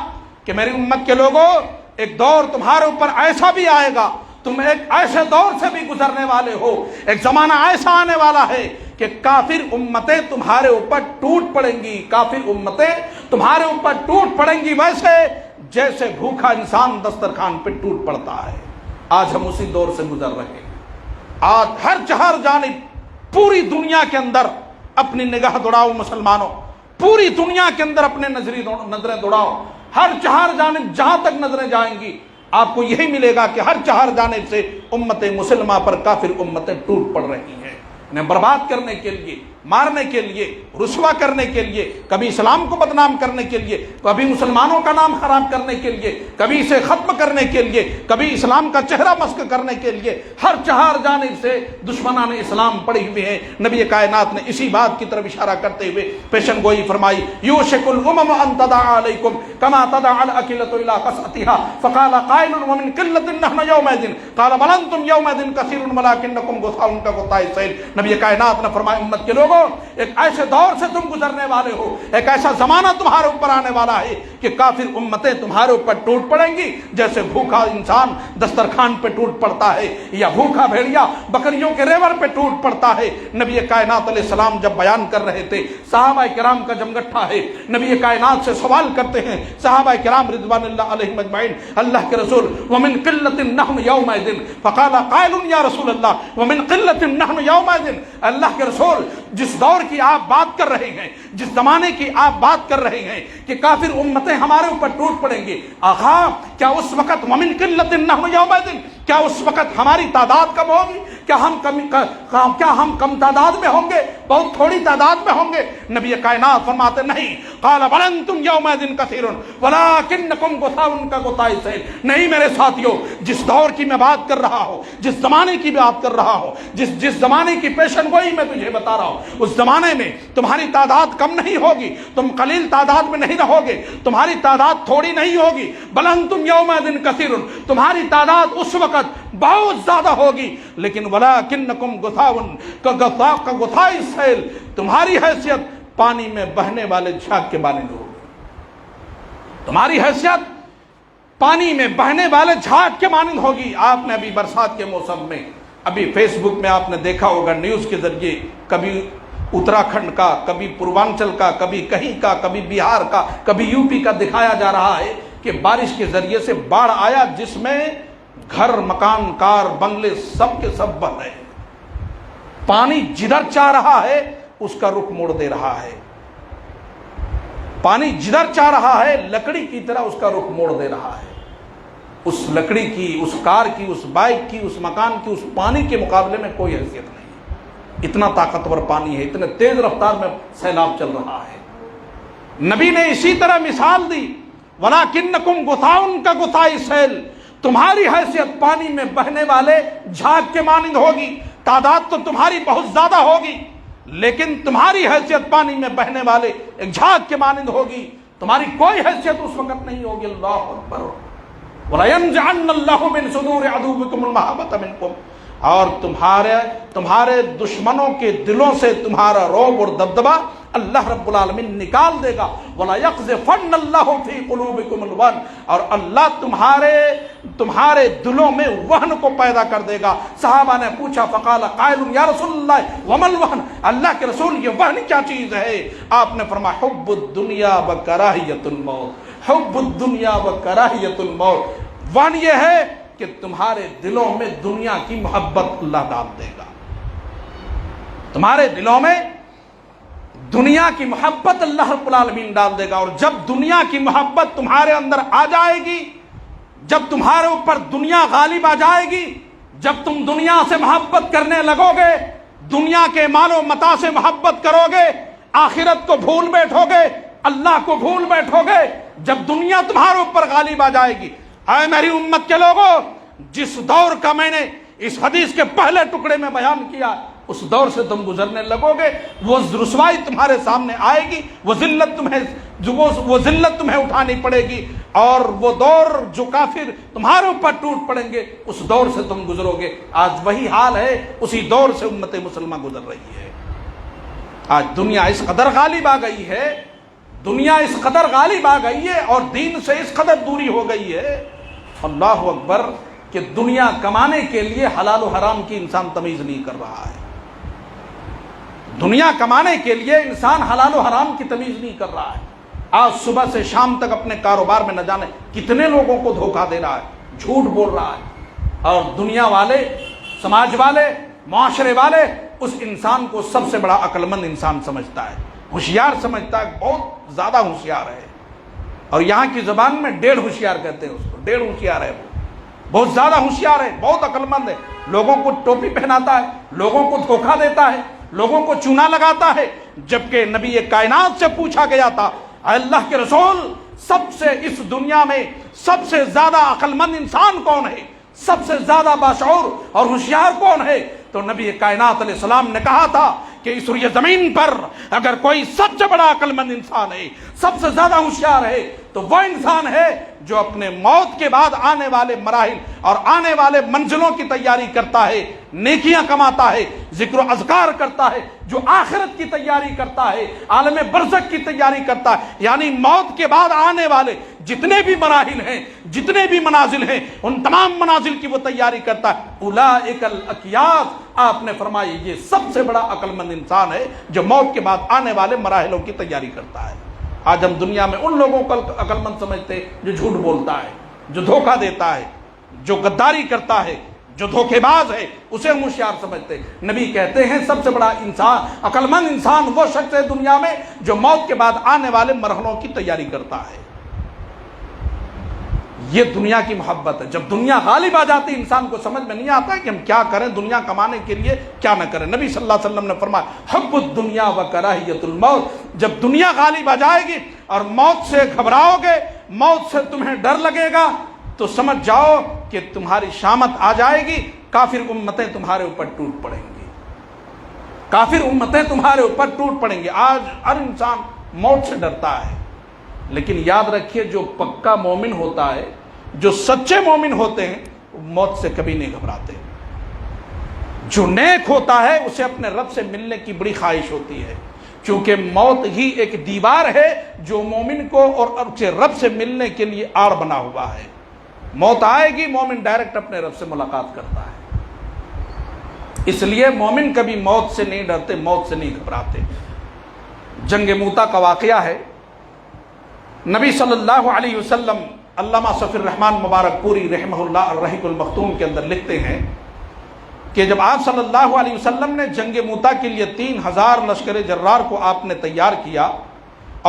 کہ میری امت کے لوگوں، ایک دور تمہارے اوپر ایسا بھی آئے گا، تم ایک ایسے دور سے بھی گزرنے والے ہو، ایک زمانہ ایسا آنے والا ہے کہ کافر امتیں تمہارے اوپر ٹوٹ پڑیں گی، کافر امتیں تمہارے اوپر ٹوٹ پڑیں گی ویسے جیسے بھوکا انسان دسترخوان پہ ٹوٹ پڑتا ہے۔ آج ہم اسی دور سے گزر رہے ہیں۔ آج ہر چہر جانب پوری دنیا کے اندر اپنی نگاہ دوڑاؤ مسلمانوں، پوری دنیا کے اندر اپنے نظریں دوڑاؤ، ہر چہر جانب جہاں تک نظریں جائیں گی آپ کو یہی ملے گا کہ ہر چہر جانب سے امت مسلمہ پر کافر امتیں ٹوٹ پڑ رہی ہیں، انہیں برباد کرنے کے لیے مارنے کے لیے، رسوا کرنے کے لیے، کبھی اسلام کو بدنام کرنے کے لیے، کبھی مسلمانوں کا نام خراب کرنے کے لیے، کبھی اسے ختم کرنے کے لیے، کبھی اسلام کا چہرہ مسخ کرنے کے لیے ہر چہار جانب سے دشمنان اسلام پڑے ہوئے ہیں۔ نبی کائنات نے اسی بات کی طرف اشارہ کرتے ہوئے پیشن گوئی فرمائی، یوشک الامم ان تدعى علیکم کما تدعى الاکلۃ الى قصعتها فقال قائل ومن قلۃ نحن یومئذ قال بل انتم یومئذ کثیر ولکنکم غثاء کغثاء السیل۔ نبی کائنات نے فرمایا امت کے لوگوں، ایک ایسے دور سے تم گزرنے والے ہو، ایک ایسا زمانہ تمہارے اوپر آنے والا ہے کہ کافر امتیں تمہارے اوپر ٹوٹ پڑیں گی جیسے بھوکا انسان دسترخوان پہ ٹوٹ پڑتا ہے یا بھوکا بھیڑیا بکریوں کے ریور پہ ٹوٹ پڑتا ہے۔ نبی کائنات علیہ السلام جب بیان کر رہے تھے، صحابہ کرام کا جمگٹھا ہے، نبی کائنات سے سوال کرتے ہیں صحابہ کرام رضوان اللہ علیہم اجمعین، اللہ کے رسول ومن قلۃ نحن یومئذ فقال قائل یا رسول اللہ ومن قلۃ نحن یومئذ، اللہ کے رسول جس دور کی آپ بات کر رہے ہیں، جس زمانے کی آپ بات کر رہے ہیں کہ کافر امتیں ہمارے اوپر ٹوٹ پڑیں گی، آقا کیا اس وقت ومن قلۃ نحن یومئذ، کیا اس وقت ہماری تعداد کم ہوگی؟ کیا ہم کم تعداد میں ہوں گے؟ بہت تھوڑی تعداد میں ہوں گے؟ نبی کائنات فرماتے نہیں، قال بل انتم یومئذ کثیر ولکنکم غثاء کغثاء السیل۔ نہیں میرے ساتھیوں، جس دور کی میں بات کر رہا ہوں، جس زمانے کی بات کر رہا ہوں، جس زمانے کی پیشن گوئی میں تجھے بتا رہا ہوں، اس زمانے میں تمہاری تعداد کم نہیں ہوگی، تم قلیل تعداد میں نہیں رہو گے، تمہاری تعداد تھوڑی نہیں ہوگی، بل انتم یومئذ کثیر، تمہاری تعداد اس وقت بہت زیادہ ہوگی، لیکن ولکنکم غثاء کغثاء السیل، تمہاری حیثیت پانی میں بہنے والے جھاگ کے مانند ہوگی، تمہاری حیثیت پانی میں بہنے والے جھاگ کے مانند ہوگی۔ آپ نے ابھی برسات کے موسم میں ابھی فیس بک میں آپ نے دیکھا ہوگا، نیوز کے ذریعے کبھی اتراکھنڈ کا، کبھی پوروانچل کا، کبھی کہیں کا، کبھی بہار کا، کبھی یو پی کا دکھایا جا رہا ہے کہ بارش کے ذریعے سے باڑھ آیا جس میں گھر، مکان، کار، بنگلے سب کے سب بہ رہے ہیں۔ پانی جدھر چاہ رہا ہے اس کا رخ موڑ دے رہا ہے، پانی جدھر چاہ رہا ہے لکڑی کی طرح اس کا رخ موڑ دے رہا ہے۔ اس لکڑی کی، اس کار کی، اس بائک کی، اس مکان کی، اس پانی کے مقابلے میں کوئی حیثیت نہیں۔ اتنا طاقتور پانی ہے، اتنے تیز رفتار میں سیلاب چل رہا ہے۔ نبی نے اسی طرح مثال دی، وَلَكِنَّكُمْ غُثَاءٌ كَغُثَاءِ السَّيْلِ، تمہاری حیثیت پانی میں بہنے والے جھاگ کے مانند ہوگی۔ تعداد تو تمہاری بہت زیادہ ہوگی، لیکن تمہاری حیثیت پانی میں بہنے والے ایک جھاگ کے مانند ہوگی، تمہاری کوئی حیثیت اس وقت نہیں ہوگی۔ اللہ اکبر۔ وَلَيَنزِعَنَّ اللَّهُ مِن صُدُورِ عَدُوِّكُمُ الْمَحَبَّةَ مِنكُمْ، اور تمہارے دشمنوں کے دلوں سے تمہارا رعب اور دبدبا اللہ رب العالمین نکال دے گا۔ وَلَا يَقْذِفَنَّ اللَّهُ فِي قُلُوبِكُمُ الْوَهْنَ، اور اللہ تمہارے دلوں میں وہن کو پیدا کر دے گا۔ صحابہ نے پوچھا، فقال قائل یا رسول اللہ وما الوہن، اللہ کے رسول یہ وہن کیا چیز ہے؟ آپ نے فرمایا حب الدنیا وکراہیت الموت، حب الدنیا وکراہیت الموت، وہن یہ ہے کہ تمہارے دلوں میں دنیا کی محبت اللہ ڈال دے گا، تمہارے دلوں میں دنیا کی محبت اللہ رب العالمین ڈال دے گا۔ اور جب دنیا کی محبت تمہارے اندر آ جائے گی، جب تمہارے اوپر دنیا غالب آ جائے گی، جب تم دنیا سے محبت کرنے لگو گے، دنیا کے مال و متاع سے محبت کرو گے، آخرت کو بھول بیٹھو گے، اللہ کو بھول بیٹھو گے، جب دنیا تمہارے اوپر غالب آ جائے گی، اے میری امت کے لوگوں، جس دور کا میں نے اس حدیث کے پہلے ٹکڑے میں بیان کیا، اس دور سے تم گزرنے لگو گے، وہ رسوائی تمہارے سامنے آئے گی، وہ ذلت تمہیں اٹھانی پڑے گی، اور وہ دور جو کافر تمہارے اوپر ٹوٹ پڑیں گے اس دور سے تم گزرو گے۔ آج وہی حال ہے، اسی دور سے امت مسلمہ گزر رہی ہے۔ آج دنیا اس قدر غالب آ گئی ہے، دنیا اس قدر غالب آ گئی ہے اور دین سے اس قدر دوری ہو گئی ہے، اللہ اکبر، کہ دنیا کمانے کے لیے حلال و حرام کی انسان تمیز نہیں کر رہا ہے۔ دنیا کمانے کے لیے انسان حلال و حرام کی تمیز نہیں کر رہا ہے۔ آج صبح سے شام تک اپنے کاروبار میں نہ جانے کتنے لوگوں کو دھوکہ دے رہا ہے، جھوٹ بول رہا ہے، اور دنیا والے، سماج والے، معاشرے والے اس انسان کو سب سے بڑا عقل مند انسان سمجھتا ہے، ہوشیار سمجھتا ہے، بہت زیادہ ہوشیار ہے، اور یہاں کی زبان میں ڈیڑھ ہوشیار کہتے ہیں اس کو، ڈیڑھ ہوشیار ہے، وہ بہت زیادہ ہوشیار ہے، بہت عقل مند ہے، لوگوں کو ٹوپی پہناتا ہے، لوگوں کو دھوکہ دیتا ہے، لوگوں کو چونا لگاتا ہے، جبکہ نبی کائنات سے پوچھا گیا تھا اے اللہ کے رسول سب سے اس دنیا میں سب سے زیادہ عقل مند انسان کون ہے، سب سے زیادہ باشعور اور ہوشیار کون ہے؟ تو نبی کائنات علیہ السلام نے کہا تھا کہ اس روئے زمین پر اگر کوئی سب سے بڑا عقل مند انسان ہے، سب سے زیادہ ہوشیار ہے، تو وہ انسان ہے جو اپنے موت کے بعد آنے والے مراحل اور آنے والے منزلوں کی تیاری کرتا ہے، نیکیاں کماتا ہے، ذکر و اذکار کرتا ہے، جو آخرت کی تیاری کرتا ہے، عالم برزخ کی تیاری کرتا ہے، یعنی موت کے بعد آنے والے جتنے بھی مراحل ہیں، جتنے بھی منازل ہیں، ان تمام منازل کی وہ تیاری کرتا ہے۔ اولئک الاقیاس، آپ نے فرمایا یہ سب سے بڑا عقل مند انسان ہے جو موت کے بعد آنے والے مراحلوں کی تیاری کرتا ہے۔ آج ہم دنیا میں ان لوگوں کو عقل مند سمجھتے جو جھوٹ بولتا ہے، جو دھوکہ دیتا ہے، جو غداری کرتا ہے، جو دھوکے باز ہے، اسے ہم ہوشیار سمجھتے۔ نبی کہتے ہیں سب سے بڑا انسان، عقل مند انسان وہ شخص ہے دنیا میں جو موت کے بعد آنے والے مرحلوں کی تیاری کرتا ہے۔ یہ دنیا کی محبت ہے۔ جب دنیا غالب آ جاتی انسان کو سمجھ میں نہیں آتا کہ ہم کیا کریں، دنیا کمانے کے لیے کیا نہ کریں۔ نبی صلی اللہ علیہ وسلم نے فرمایا حب الدنیا و کراہیت الموت، جب دنیا غالب آ جائے گی اور موت سے گھبراؤ گے، موت سے تمہیں ڈر لگے گا، تو سمجھ جاؤ کہ تمہاری شامت آ جائے گی، کافر امتیں تمہارے اوپر ٹوٹ پڑیں گی، کافر امتیں تمہارے اوپر ٹوٹ پڑیں گی۔ آج ہر انسان موت سے ڈرتا ہے، لیکن یاد رکھیے جو پکا مومن ہوتا ہے، جو سچے مومن ہوتے ہیں، موت سے کبھی نہیں گھبراتے۔ جو نیک ہوتا ہے اسے اپنے رب سے ملنے کی بڑی خواہش ہوتی ہے، کیونکہ موت ہی ایک دیوار ہے جو مومن کو اور اسے رب سے ملنے کے لیے آڑ بنا ہوا ہے۔ موت آئے گی، مومن ڈائریکٹ اپنے رب سے ملاقات کرتا ہے، اس لیے مومن کبھی موت سے نہیں ڈرتے، موت سے نہیں گھبراتے۔ جنگ موتا کا واقعہ ہے، نبی صلی اللہ علیہ وسلم علامہ صفی الرحمن مبارک پوری رحمہ اللہ الرحیق المختوم کے اندر لکھتے ہیں کہ جب آپ صلی اللہ علیہ وسلم نے جنگ موتا کے لیے 3000 لشکر جرار کو آپ نے تیار کیا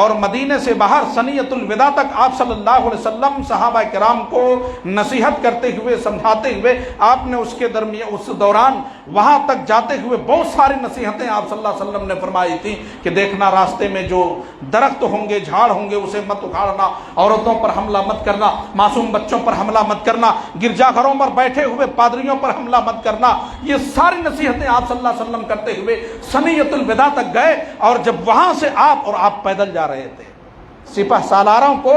اور مدینے سے باہر سنیت الوداع تک آپ صلی اللہ علیہ وسلم صحابہ کرام کو نصیحت کرتے ہوئے، سمجھاتے ہوئے، آپ نے اس کے درمیان اس دوران وہاں تک جاتے ہوئے بہت ساری نصیحتیں آپ صلی اللہ علیہ وسلم نے فرمائی تھیں کہ دیکھنا راستے میں جو درخت ہوں گے، جھاڑ ہوں گے، اسے مت اکھاڑنا، عورتوں پر حملہ مت کرنا، معصوم بچوں پر حملہ مت کرنا، گرجا گھروں پر بیٹھے ہوئے پادریوں پر حملہ مت کرنا۔ یہ ساری نصیحتیں آپ صلی اللہ علیہ وسلم کرتے ہوئے سنیت الوداع تک گئے، اور جب وہاں سے آپ پیدل جا رہے تھے، سپہ سالاروں کو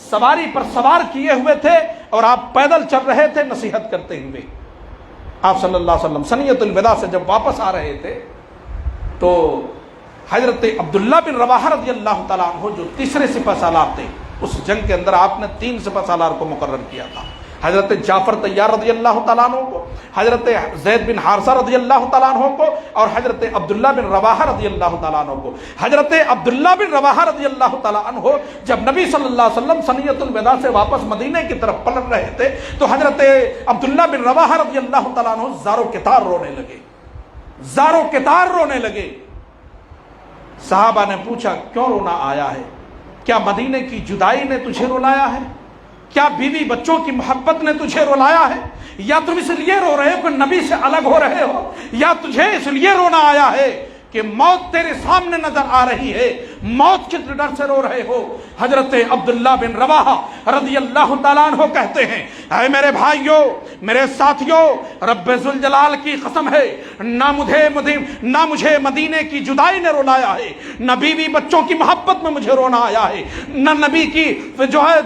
سواری پر سوار کیے ہوئے تھے اور آپ پیدل چل رہے تھے نصیحت کرتے ہوئے۔ آپ صلی اللہ علیہ وسلم سنیت الوداع سے جب واپس آ رہے تھے تو حضرت عبداللہ بن رواحہ رضی اللہ تعالیٰ عنہ جو تیسرے سپہ سالار تھے، اس جنگ کے اندر آپ نے 3 سپہ سالار کو مقرر کیا تھا، حضرت جعفر طیار رضی اللہ تعالیٰ عنہ کو، حضرت زید بن حارثہ رضی اللہ تعالیٰ عنہ کو، اور حضرت عبداللہ بن رواحہ رضی اللہ تعالیٰ عنہ کو۔ حضرت عبداللہ بن رواحہ رضی اللہ تعالیٰ عنہ جب نبی صلی اللہ علیہ وسلم سنیت الوداع سے واپس مدینے کی طرف پلٹ رہے تھے تو حضرت عبداللہ بن رواحہ رضی اللہ تعالیٰ عنہ زار و کتار رونے لگے، زار و کتار رونے لگے۔ صحابہ نے پوچھا کیوں رونا آیا ہے؟ کیا مدینے کی جدائی نے تجھے رلایا ہے؟ کیا بیوی بچوں کی محبت نے تجھے رلایا ہے؟ یا تم اس لیے رو رہے ہو کہ نبی سے الگ ہو رہے ہو؟ یا تجھے اس لیے رونا آیا ہے کہ موت تیرے سامنے نظر آ رہی ہے، موت کے ڈر سے رو رہے ہو؟ حضرت عبداللہ بن رواحہ رضی اللہ تعالیٰ عنہ کہتے ہیں اے میرے بھائیوں، میرے ساتھیوں، رب ذوالجلال کی قسم ہے، نہ مجھے مدینے کی جدائی نے رلایا ہے، نہ بیوی بچوں کی محبت میں مجھے رونا آیا ہے، نہ نبی کی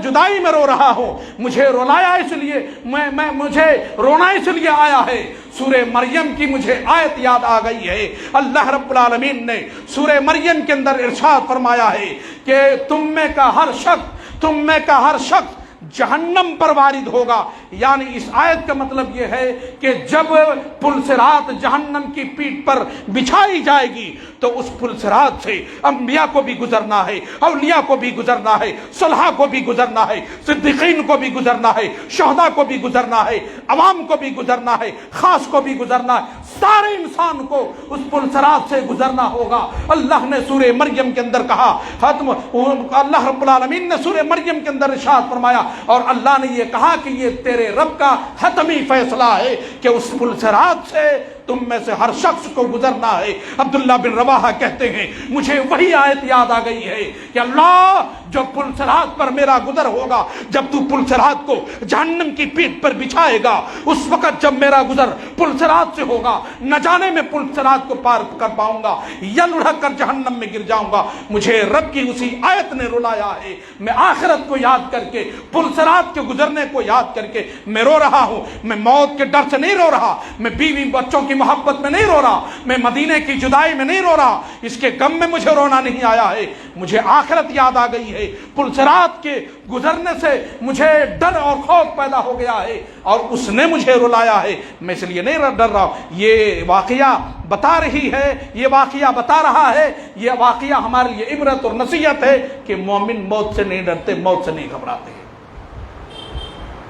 جدائی میں رو رہا ہوں، مجھے رلایا اس لیے مجھے رونا اس لیے آیا ہے، سورہ مریم کی مجھے آیت یاد آ گئی ہے۔ اللہ رب العالمین نے سورہ مریم کے اندر ارشاد فرمایا ہے کہ تم میں کا ہر شخص جہنم پر وارد ہوگا، یعنی اس آیت کا مطلب یہ ہے کہ جب پل صراط جہنم کی پیٹھ پر بچھائی جائے گی تو اس پل صراط سے انبیاء کو بھی گزرنا ہے، اولیاء کو بھی گزرنا ہے، صلحاء کو بھی گزرنا ہے، صدیقین کو بھی گزرنا ہے، شہداء کو بھی گزرنا ہے، عوام کو بھی گزرنا ہے، خاص کو بھی گزرنا ہے، سارے انسان کو اس پل صراط سے گزرنا ہوگا۔ اللہ نے سورہ مریم کے اندر کہا، اللہ رب العالمین نے سورہ مریم کے اندر ارشاد فرمایا، اور اللہ نے یہ کہا کہ یہ تیرے رب کا حتمی فیصلہ ہے کہ اس پل صراط سے تم میں سے ہر شخص کو گزرنا ہے۔ عبداللہ بن رواحہ کہتے ہیں مجھے وہی آیت یاد آ گئی ہے کہ اللہ جو پل صراط پر میرا گزر ہوگا، جب تو پل صراط کو جہنم کی پیٹھ پر بچھائے گا، اس وقت جب میرا گزر پل صراط سے ہوگا، نہ جانے میں پل صراط کو پار کر پاؤں گا یا لڑھک کر جہنم میں گر جاؤں گا۔ مجھے رب کی اسی آیت نے رلایا ہے، میں آخرت کو یاد کر کے، پل صراط کے گزرنے کو یاد کر کے میں رو رہا ہوں۔ میں موت کے ڈر سے نہیں رو رہا، میں بیوی بچوں کی محبت میں نہیں رو رہا، میں مدینے کی جدائی میں نہیں رو رہا، اس کے غم میں مجھے رونا نہیں آیا ہے، مجھے آخرت یاد آ گئی ہے۔ پل صراط کے گزرنے سے مجھے ڈر اور خوف پیدا ہو گیا ہے اور اس نے مجھے رلایا ہے، میں اس لیے نہیں ڈر رہا ہوں۔ یہ واقعہ بتا رہی ہے، یہ واقعہ بتا رہا ہے، یہ واقعہ ہمارے لیے عبرت اور نصیحت ہے کہ مومن موت سے نہیں ڈرتے، موت سے نہیں گھبراتے۔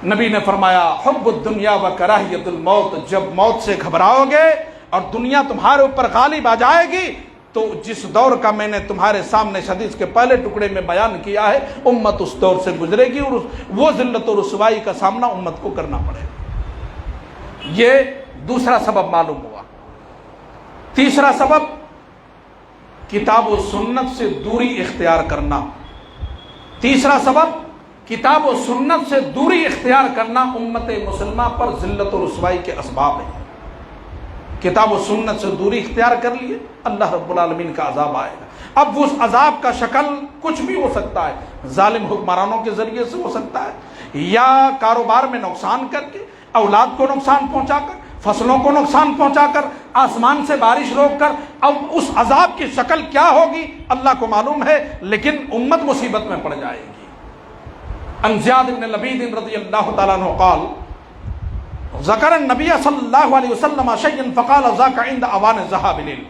نبی نے فرمایا حب الدنیا و کراہیت الموت، جب موت سے گھبراؤ گے اور دنیا تمہارے اوپر غالب آ جائے گی تو جس دور کا میں نے تمہارے سامنے حدیث کے پہلے ٹکڑے میں بیان کیا ہے، امت اس دور سے گزرے گی اور وہ ذلت و رسوائی کا سامنا امت کو کرنا پڑے گا۔ یہ دوسرا سبب معلوم ہوا۔ تیسرا سبب کتاب و سنت سے دوری اختیار کرنا۔ تیسرا سبب کتاب و سنت سے دوری اختیار کرنا امت مسلمہ پر ذلت و رسوائی کے اسباب ہیں۔ کتاب و سنت سے دوری اختیار کر لیے، اللہ رب العالمین کا عذاب آئے گا۔ اب اس عذاب کا شکل کچھ بھی ہو سکتا ہے، ظالم حکمرانوں کے ذریعے سے ہو سکتا ہے، یا کاروبار میں نقصان کر کے، اولاد کو نقصان پہنچا کر، فصلوں کو نقصان پہنچا کر، آسمان سے بارش روک کر۔ اب اس عذاب کی شکل کیا ہوگی اللہ کو معلوم ہے، لیکن امت مصیبت میں پڑ جائے گی۔ عن زیاد بن لبید رضی اللہ تعالیٰ عنہ قال ذکر النبی صلی اللہ علیہ وسلم شیئا فقال ذاک عند اوان ذهاب العلم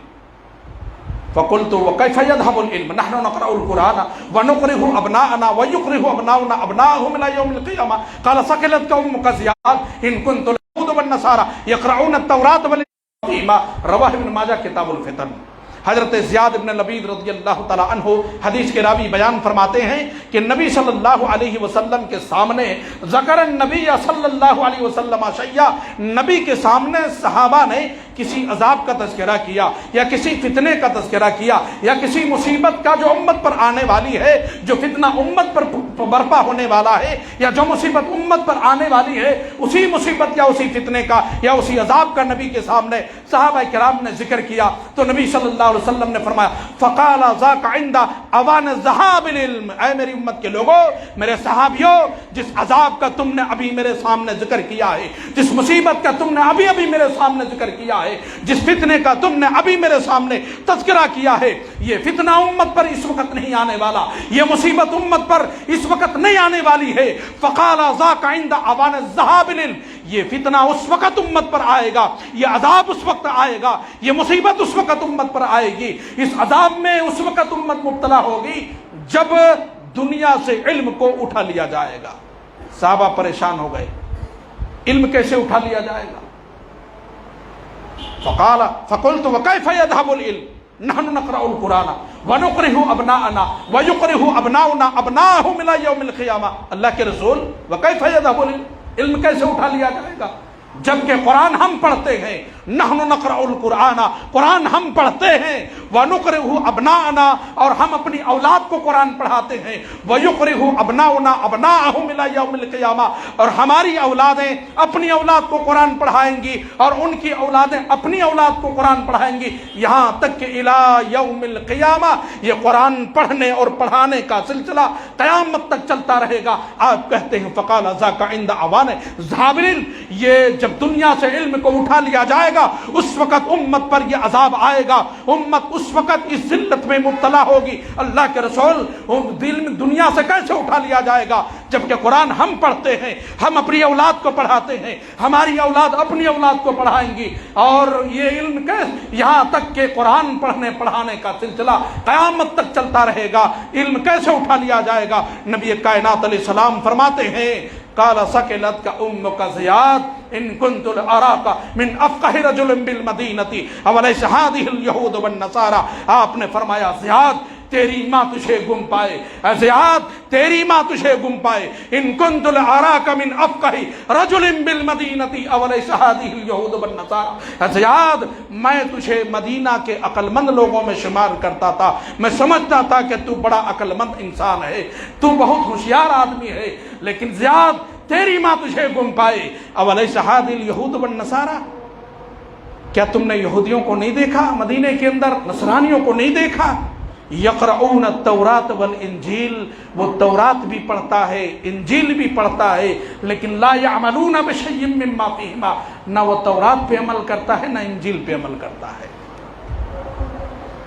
فقلت وكيف يذهب العلم نحن نقرأ القرآن ونقرئه ابناءنا ويقرئه ابناؤنا ابناءهم الى يوم القيامة قال ثقلتك امك زياد ان كنت اليهود والنصارى يقرؤون التوراة والانجيل رواه ابن ماجہ کتاب الفتن۔ حضرت زیاد بن لبید رضی اللہ تعالیٰ عنہ حدیث کے راوی بیان فرماتے ہیں کہ نبی صلی اللہ علیہ وسلم کے سامنے ذکر النبی صلی اللہ علیہ وسلم شیئا، نبی کے سامنے صحابہ نے کسی عذاب کا تذکرہ کیا یا کسی فتنے کا تذکرہ کیا یا کسی مصیبت کا جو امت پر آنے والی ہے، جو فتنہ امت پر برپا ہونے والا ہے یا جو مصیبت امت پر آنے والی ہے، اسی مصیبت یا اسی فتنے کا یا اسی عذاب کا نبی کے سامنے صحابہ کرام نے ذکر کیا تو نبی صلی اللہ علیہ وسلم نے فرمایا فقال ذاک عند اوان ذهاب العلم، اے میری امت کے لوگوں، میرے صحابیوں، جس عذاب کا تم نے ابھی میرے سامنے ذکر کیا ہے، جس مصیبت کا تم نے ابھی میرے سامنے ذکر کیا ہے، جس فتنے کا تم نے ابھی میرے سامنے تذکرہ کیا ہے، یہ فتنہ امت پر اس وقت نہیں آنے والا، یہ مصیبت امت پر اس وقت نہیں آنے والی ہے۔ فقال ذاک عند اوان ذهاب العلم، یہ فتنہ اس وقت امت پر آئے گا، یہ عذاب اس وقت آئے گا، یہ مصیبت اس وقت امت پر آئے گی، اس عذاب میں اس وقت امت مبتلا ہوگی جب دنیا سے علم کو اٹھا لیا جائے گا۔ صحابہ پریشان ہو گئے، علم کیسے اٹھا لیا جائے گا؟ فقلت وكيف يذهب العلم نحن نقرأ القرآن ونقرئه ابناءنا ويقرئه ابناؤنا ابناءهم الى يوم القيامة۔ اللہ کے رسول وكيف يذهب العلم، علم کیسے اٹھا لیا جائے گا؟ جبکہ قرآن ہم پڑھتے ہیں، نحن نقرأ القرآن، قرآن ہم پڑھتے ہیں، ونقرئه ابناءنا، اور ہم اپنی اولاد کو قرآن پڑھاتے ہیں، ويقرئه ابناؤنا ابناءهم الى يوم القيامة، اور ہماری اولادیں اپنی اولاد کو قرآن پڑھائیں گی اور ان کی اولادیں اپنی اولاد کو قرآن پڑھائیں گی، یہاں تک کہ الى يوم القيامة یہ قرآن پڑھنے اور پڑھانے کا سلسلہ قیامت تک چلتا رہے گا۔ آپ کہتے ہیں فقال ذاک عند اوان ذهاب العلم، یہ جب دنیا سے علم کو اٹھا لیا جائے گا اس وقت امت پر یہ عذاب آئے گا، امت اس وقت اس ذلت میں مبتلا ہوگی۔ اللہ کے رسول دل میں دنیا سے کیسے اٹھا لیا جائے گا جبکہ قرآن ہم پڑھتے ہیں، ہم اپنی اولاد کو پڑھاتے ہیں، ہماری اولاد اپنی اولاد کو پڑھائیں گی، اور یہ علم یہاں تک کہ قرآن پڑھنے پڑھانے کا سلسلہ قیامت تک چلتا رہے گا، علم کیسے اٹھا لیا جائے گا؟ نبی کائنات علیہ السلام فرماتے ہیں قال ثقلتك امك زياد ان كنت اراك من افقه رجل بالمدينه اوليس هذه اليهود والنصارى۔ آپ نے فرمایا زیاد تیری ماں تجھے گم پائے، اے زیاد تیری ماں تجھے گم پائے، ان کنت لأراک من افقہ رجل بالمدینۃ اولیس ھذہ الیہود والنصارى، اے زیاد میں تجھے مدینہ کے عقل مند لوگوں میں شمار کرتا تھا، میں سمجھتا تھا کہ تو بڑا عقل مند انسان ہے، تو بہت ہوشیار آدمی ہے، لیکن زیاد تیری ماں تجھے گم پائے، اولیس ھذہ الیہود والنصارى، کیا تم نے یہودیوں کو نہیں دیکھا مدینہ کے اندر، نصرانیوں کو نہیں دیکھا؟ یقرؤون التوراۃ والانجیل، وہ تورات بھی پڑھتا ہے انجیل بھی پڑھتا ہے، لیکن لا یعملون بشیء مما فیہما، نہ وہ تورات پہ عمل کرتا ہے نہ انجیل پہ عمل کرتا ہے۔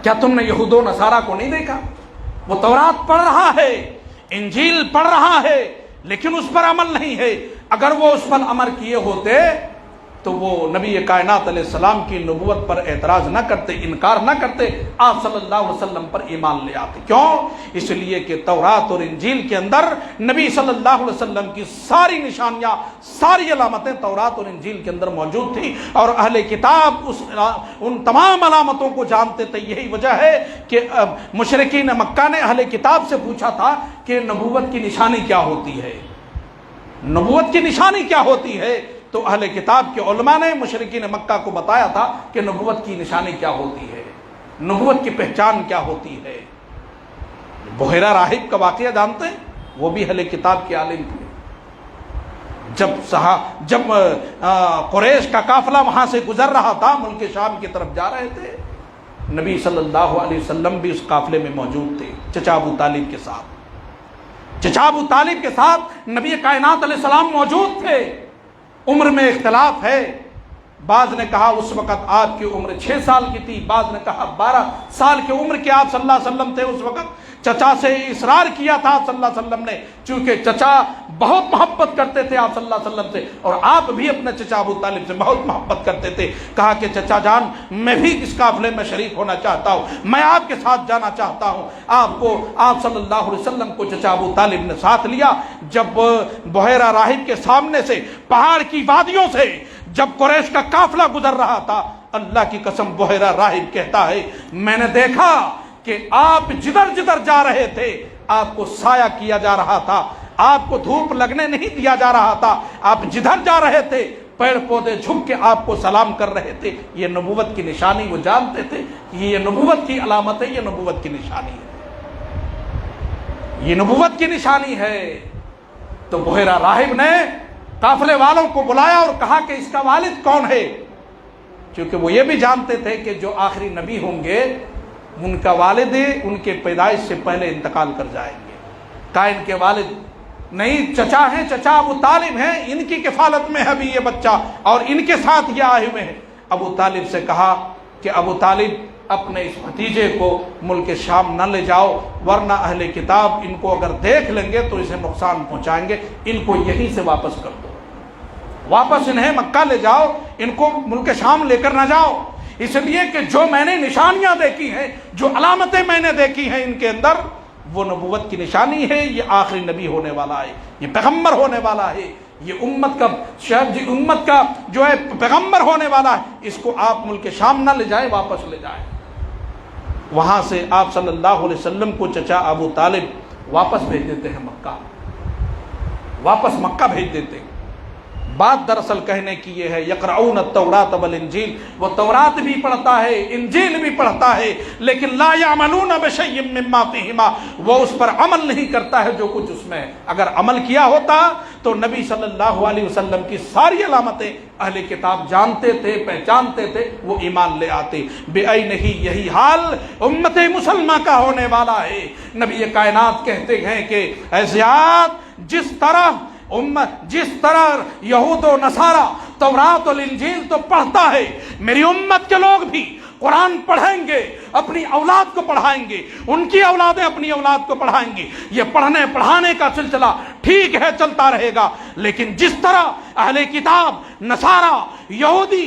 کیا تم نے یہود و نصارہ کو نہیں دیکھا؟ وہ تورات پڑھ رہا ہے، انجیل پڑھ رہا ہے، لیکن اس پر عمل نہیں ہے۔ اگر وہ اس پر عمل کیے ہوتے تو وہ نبی کائنات علیہ السلام کی نبوت پر اعتراض نہ کرتے، انکار نہ کرتے، آپ صلی اللہ علیہ وسلم پر ایمان لے آتے۔ کیوں؟ اس لیے کہ تورات اور انجیل کے اندر نبی صلی اللہ علیہ وسلم کی ساری نشانیاں، ساری علامتیں تورات اور انجیل کے اندر موجود تھیں، اور اہل کتاب ان تمام علامتوں کو جانتے تھے۔ یہی وجہ ہے کہ مشرکین مکہ نے اہل کتاب سے پوچھا تھا کہ نبوت کی نشانی کیا ہوتی ہے، نبوت کی نشانی کیا ہوتی ہے؟ تو اہل کتاب کے علماء نے مشرکین مکہ کو بتایا تھا کہ نبوت کی نشانی کیا ہوتی ہے، نبوت کی پہچان کیا ہوتی ہے۔ بحیرہ راہب کا واقعہ جانتے ہیں؟ وہ بھی اہل کتاب کے عالم تھے۔ جب قریش کا قافلہ وہاں سے گزر رہا تھا، ملک شام کی طرف جا رہے تھے، نبی صلی اللہ علیہ وسلم بھی اس قافلے میں موجود تھے، چچا ابو طالب کے ساتھ۔ چچا ابو طالب کے ساتھ نبی کائنات علیہ السلام موجود تھے۔ عمر میں اختلاف ہے، بعض نے کہا اس وقت آپ کی عمر 6 سال کی تھی، بعض نے کہا 12 سال کی عمر کے آپ صلی اللہ علیہ وسلم تھے اس وقت۔ چچا سے اصرار کیا تھا صلی اللہ علیہ وسلم نے، چونکہ چچا بہت محبت کرتے تھے آپ صلی اللہ علیہ وسلم سے، اور آپ بھی اپنے چچا ابو طالب سے بہت محبت کرتے تھے۔ کہا کہ چچا جان میں بھی اس قافلے میں شریک ہونا چاہتا ہوں، میں آپ کے ساتھ جانا چاہتا ہوں۔ آپ صلی اللہ علیہ وسلم کو چچا ابو طالب نے ساتھ لیا۔ جب بحیرہ راہب کے سامنے سے، پہاڑ کی وادیوں سے جب قریش کا قافلہ گزر رہا تھا، اللہ کی قسم بحیرہ راہب کہتا ہے میں نے دیکھا کہ آپ جدھر جدھر جا رہے تھے آپ کو سایہ کیا جا رہا تھا، آپ کو دھوپ لگنے نہیں دیا جا رہا تھا، آپ جدھر جا رہے تھے پیڑ پودے جھک کے آپ کو سلام کر رہے تھے۔ یہ نبوت کی نشانی وہ جانتے تھے کہ یہ نبوت کی علامت ہے، یہ نبوت کی نشانی ہے، یہ نبوت کی نشانی ہے۔ تو بحیرہ راہب نے قافلے والوں کو بلایا اور کہا کہ اس کا والد کون ہے، کیونکہ وہ یہ بھی جانتے تھے کہ جو آخری نبی ہوں گے ان کا والد ان کے پیدائش سے پہلے انتقال کر جائیں گے۔ کہا ان کے والد نہیں، چچا ہیں، چچا ابو طالب ہیں، ان کی کفالت میں ابھی یہ بچہ اور ان کے ساتھ یہ آئے ہوئے ہیں۔ ابو طالب سے کہا کہ ابو طالب اپنے اس بھتیجے کو ملک شام نہ لے جاؤ، ورنہ اہل کتاب ان کو اگر دیکھ لیں گے تو اسے نقصان پہنچائیں گے، ان کو یہیں سے واپس کر دو، واپس انہیں مکہ لے جاؤ، ان کو ملک شام لے کر نہ جاؤ، اس لیے کہ جو میں نے نشانیاں دیکھی ہیں، جو علامتیں میں نے دیکھی ہیں ان کے اندر، وہ نبوت کی نشانی ہے، یہ آخری نبی ہونے والا ہے، یہ پیغمبر ہونے والا ہے، یہ امت کا جو ہے پیغمبر ہونے والا ہے، اس کو آپ ملک شام نہ لے جائیں، واپس لے جائیں۔ وہاں سے آپ صلی اللہ علیہ وسلم کو چچا ابو طالب واپس بھیج دیتے ہیں مکہ، واپس مکہ بھیج دیتے ہیں۔ بات دراصل کہنے کی یہ ہے، یقرؤون التوراۃ والانجیل، وہ تورات بھی پڑھتا ہے انجیل بھی پڑھتا ہے، لیکن لا یعملون بشیء مما فیہما، وہ اس پر عمل نہیں کرتا ہے جو کچھ اس میں ہے۔ اگر عمل کیا ہوتا تو نبی صلی اللہ علیہ وسلم کی ساری علامتیں اہل کتاب جانتے تھے، پہچانتے تھے، وہ ایمان لے آتے۔ بے نہیں یہی حال امت مسلمہ کا ہونے والا ہے۔ نبی کائنات کہتے ہیں کہ اے زیاد، جس طرح یہود و نصارہ تورات و انجیل تو پڑھتا ہے، میری امت کے لوگ بھی قرآن پڑھیں گے، اپنی اولاد کو پڑھائیں گے، ان کی اولادیں اپنی اولاد کو پڑھائیں گی۔ یہ پڑھنے پڑھانے کا سلسلہ ٹھیک ہے، چلتا رہے گا، لیکن جس طرح اہل کتاب، نصارہ، یہودی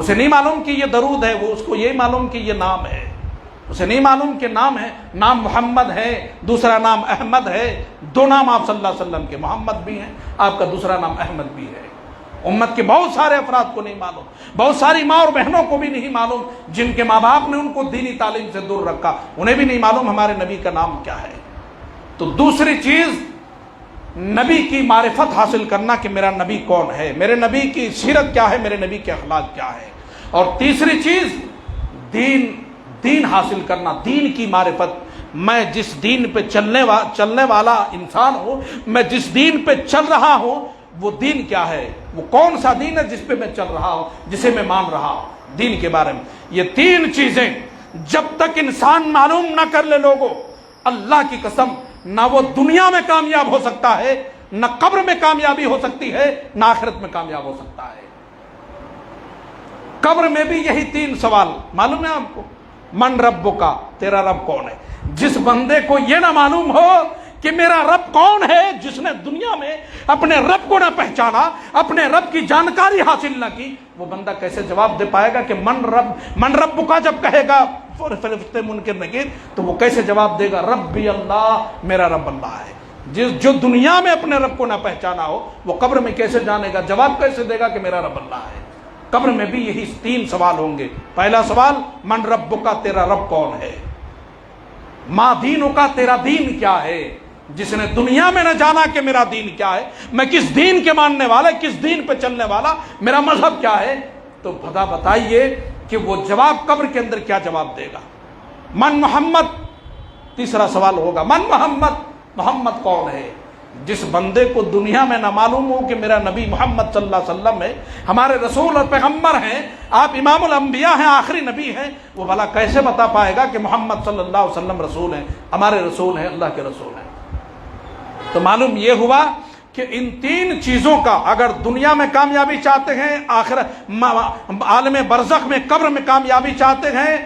اسے نہیں معلوم کہ یہ درود ہے، وہ اس کو یہ معلوم کہ یہ نام ہے، اسے نہیں معلوم کہ نام ہے، نام محمد ہے، دوسرا نام احمد ہے، دو نام آپ صلی اللہ علیہ وسلم کے، محمد بھی ہیں، آپ کا دوسرا نام احمد بھی ہے۔ امت کے بہت سارے افراد کو نہیں معلوم، بہت ساری ماں اور بہنوں کو بھی نہیں معلوم، جن کے ماں باپ نے ان کو دینی تعلیم سے دور رکھا، انہیں بھی نہیں معلوم ہمارے نبی کا نام کیا ہے۔ تو دوسری چیز نبی کی معرفت حاصل کرنا کہ میرا نبی کون ہے، میرے نبی کی سیرت کیا ہے، میرے نبی کے اخلاق کیا ہے۔ اور تیسری چیز دین حاصل کرنا، دین کی معرفت، میں جس دین پہ چلنے والا انسان ہوں، میں جس دین پہ چل رہا ہوں وہ دین کیا ہے، وہ کون سا دین ہے جس پہ میں چل رہا ہوں، جسے میں مان رہا ہوں، دین کے بارے میں۔ یہ تین چیزیں جب تک انسان معلوم نہ کر لے لوگوں، اللہ کی قسم نہ وہ دنیا میں کامیاب ہو سکتا ہے، نہ قبر میں کامیابی ہو سکتی ہے، نہ آخرت میں کامیاب ہو سکتا ہے۔ قبر میں بھی یہی تین سوال معلوم ہے آپ کو، من ربک، تیرا رب کون ہے۔ جس بندے کو یہ نہ معلوم ہو کہ میرا رب کون ہے، جس نے دنیا میں اپنے رب کو نہ پہچانا، اپنے رب کی جانکاری حاصل نہ کی، وہ بندہ کیسے جواب دے پائے گا کہ من ربک جب کہے گا فرشتے منکر نکیر، تو وہ کیسے جواب دے گا ربی اللہ، میرا رب اللہ ہے۔ جو دنیا میں اپنے رب کو نہ پہچانا ہو، وہ قبر میں کیسے جانے گا، جواب کیسے دے گا کہ میرا رب اللہ ہے۔ قبر میں بھی یہی تین سوال ہوں گے۔ پہلا سوال من ربک، تیرا رب کون ہے۔ ما دینک، تیرا دین کیا ہے۔ جس نے دنیا میں نہ جانا کہ میرا دین کیا ہے، میں کس دین کے ماننے والا، کس دین پہ چلنے والا، میرا مذہب کیا ہے، تو بتائیے کہ وہ جواب قبر کے اندر کیا جواب دے گا۔ من محمد، تیسرا سوال ہوگا من محمد، محمد کون ہے۔ جس بندے کو دنیا میں نہ معلوم ہو کہ میرا نبی محمد صلی اللہ علیہ وسلم ہے، ہمارے رسول اور پیغمبر ہیں، آپ امام الانبیاء ہیں، آخری نبی ہیں، وہ بھلا کیسے بتا پائے گا کہ محمد صلی اللہ علیہ وسلم رسول ہیں، ہمارے رسول ہیں، اللہ کے رسول ہیں۔ تو معلوم یہ ہوا کہ ان تین چیزوں کا اگر دنیا میں کامیابی چاہتے ہیں، عالم برزخ میں قبر میں کامیابی چاہتے ہیں،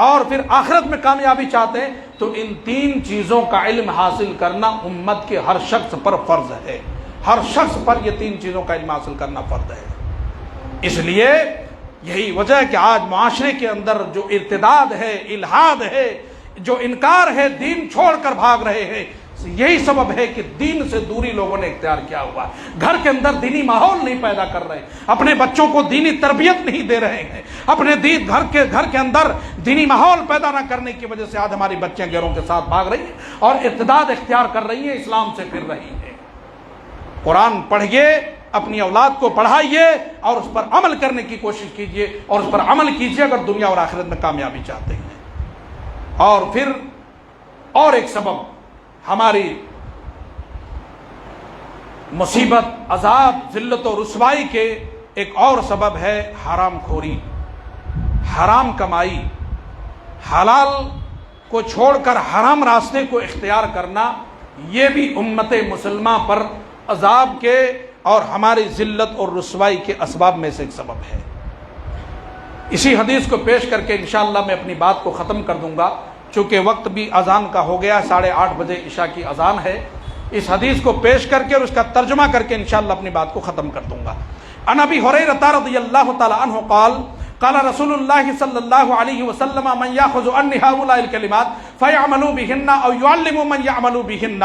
اور پھر آخرت میں کامیابی چاہتے ہیں، تو ان تین چیزوں کا علم حاصل کرنا امت کے ہر شخص پر فرض ہے۔ ہر شخص پر یہ تین چیزوں کا علم حاصل کرنا فرض ہے۔ اس لیے یہی وجہ ہے کہ آج معاشرے کے اندر جو ارتداد ہے، الحاد ہے، جو انکار ہے، دین چھوڑ کر بھاگ رہے ہیں، یہی سبب ہے کہ دین سے دوری لوگوں نے اختیار کیا ہوا۔ گھر کے اندر دینی ماحول نہیں پیدا کر رہے، اپنے بچوں کو دینی تربیت نہیں دے رہے ہیں، اپنے گھر کے اندر دینی ماحول پیدا نہ کرنے کی وجہ سے آج ہماری بچیاں غیروں کے ساتھ بھاگ رہی ہیں اور ارتداد اختیار کر رہی ہیں، اسلام سے پھر رہی ہیں۔ قرآن پڑھیے، اپنی اولاد کو پڑھائیے اور اس پر عمل کرنے کی کوشش کیجیے، اور اس پر عمل کیجیے اگر دنیا اور آخرت میں کامیابی چاہتے ہیں۔ اور پھر اور ایک سبب ہماری مصیبت، عذاب، ذلت و رسوائی کے ایک اور سبب ہے حرام خوری، حرام کمائی، حلال کو چھوڑ کر حرام راستے کو اختیار کرنا، یہ بھی امت مسلمہ پر عذاب کے اور ہماری ذلت اور رسوائی کے اسباب میں سے ایک سبب ہے۔ اسی حدیث کو پیش کر کے انشاءاللہ میں اپنی بات کو ختم کر دوں گا، چونکہ وقت بھی اذان کا ہو گیا، 8:30 بجے عشاء کی اذان ہے۔ اس حدیث کو پیش کر کے اور اس کا ترجمہ کر کے انشاءاللہ اپنی بات کو ختم کر دوں گا۔ عن ابی ہریرہ رضی اللہ تعالی عنہ قال قال رسول اللہ صلی اللہ علیہ وسلم من یاخذ عنی هؤلاء الکلمات فیعملوا بهن او يعلم من يعمل بهن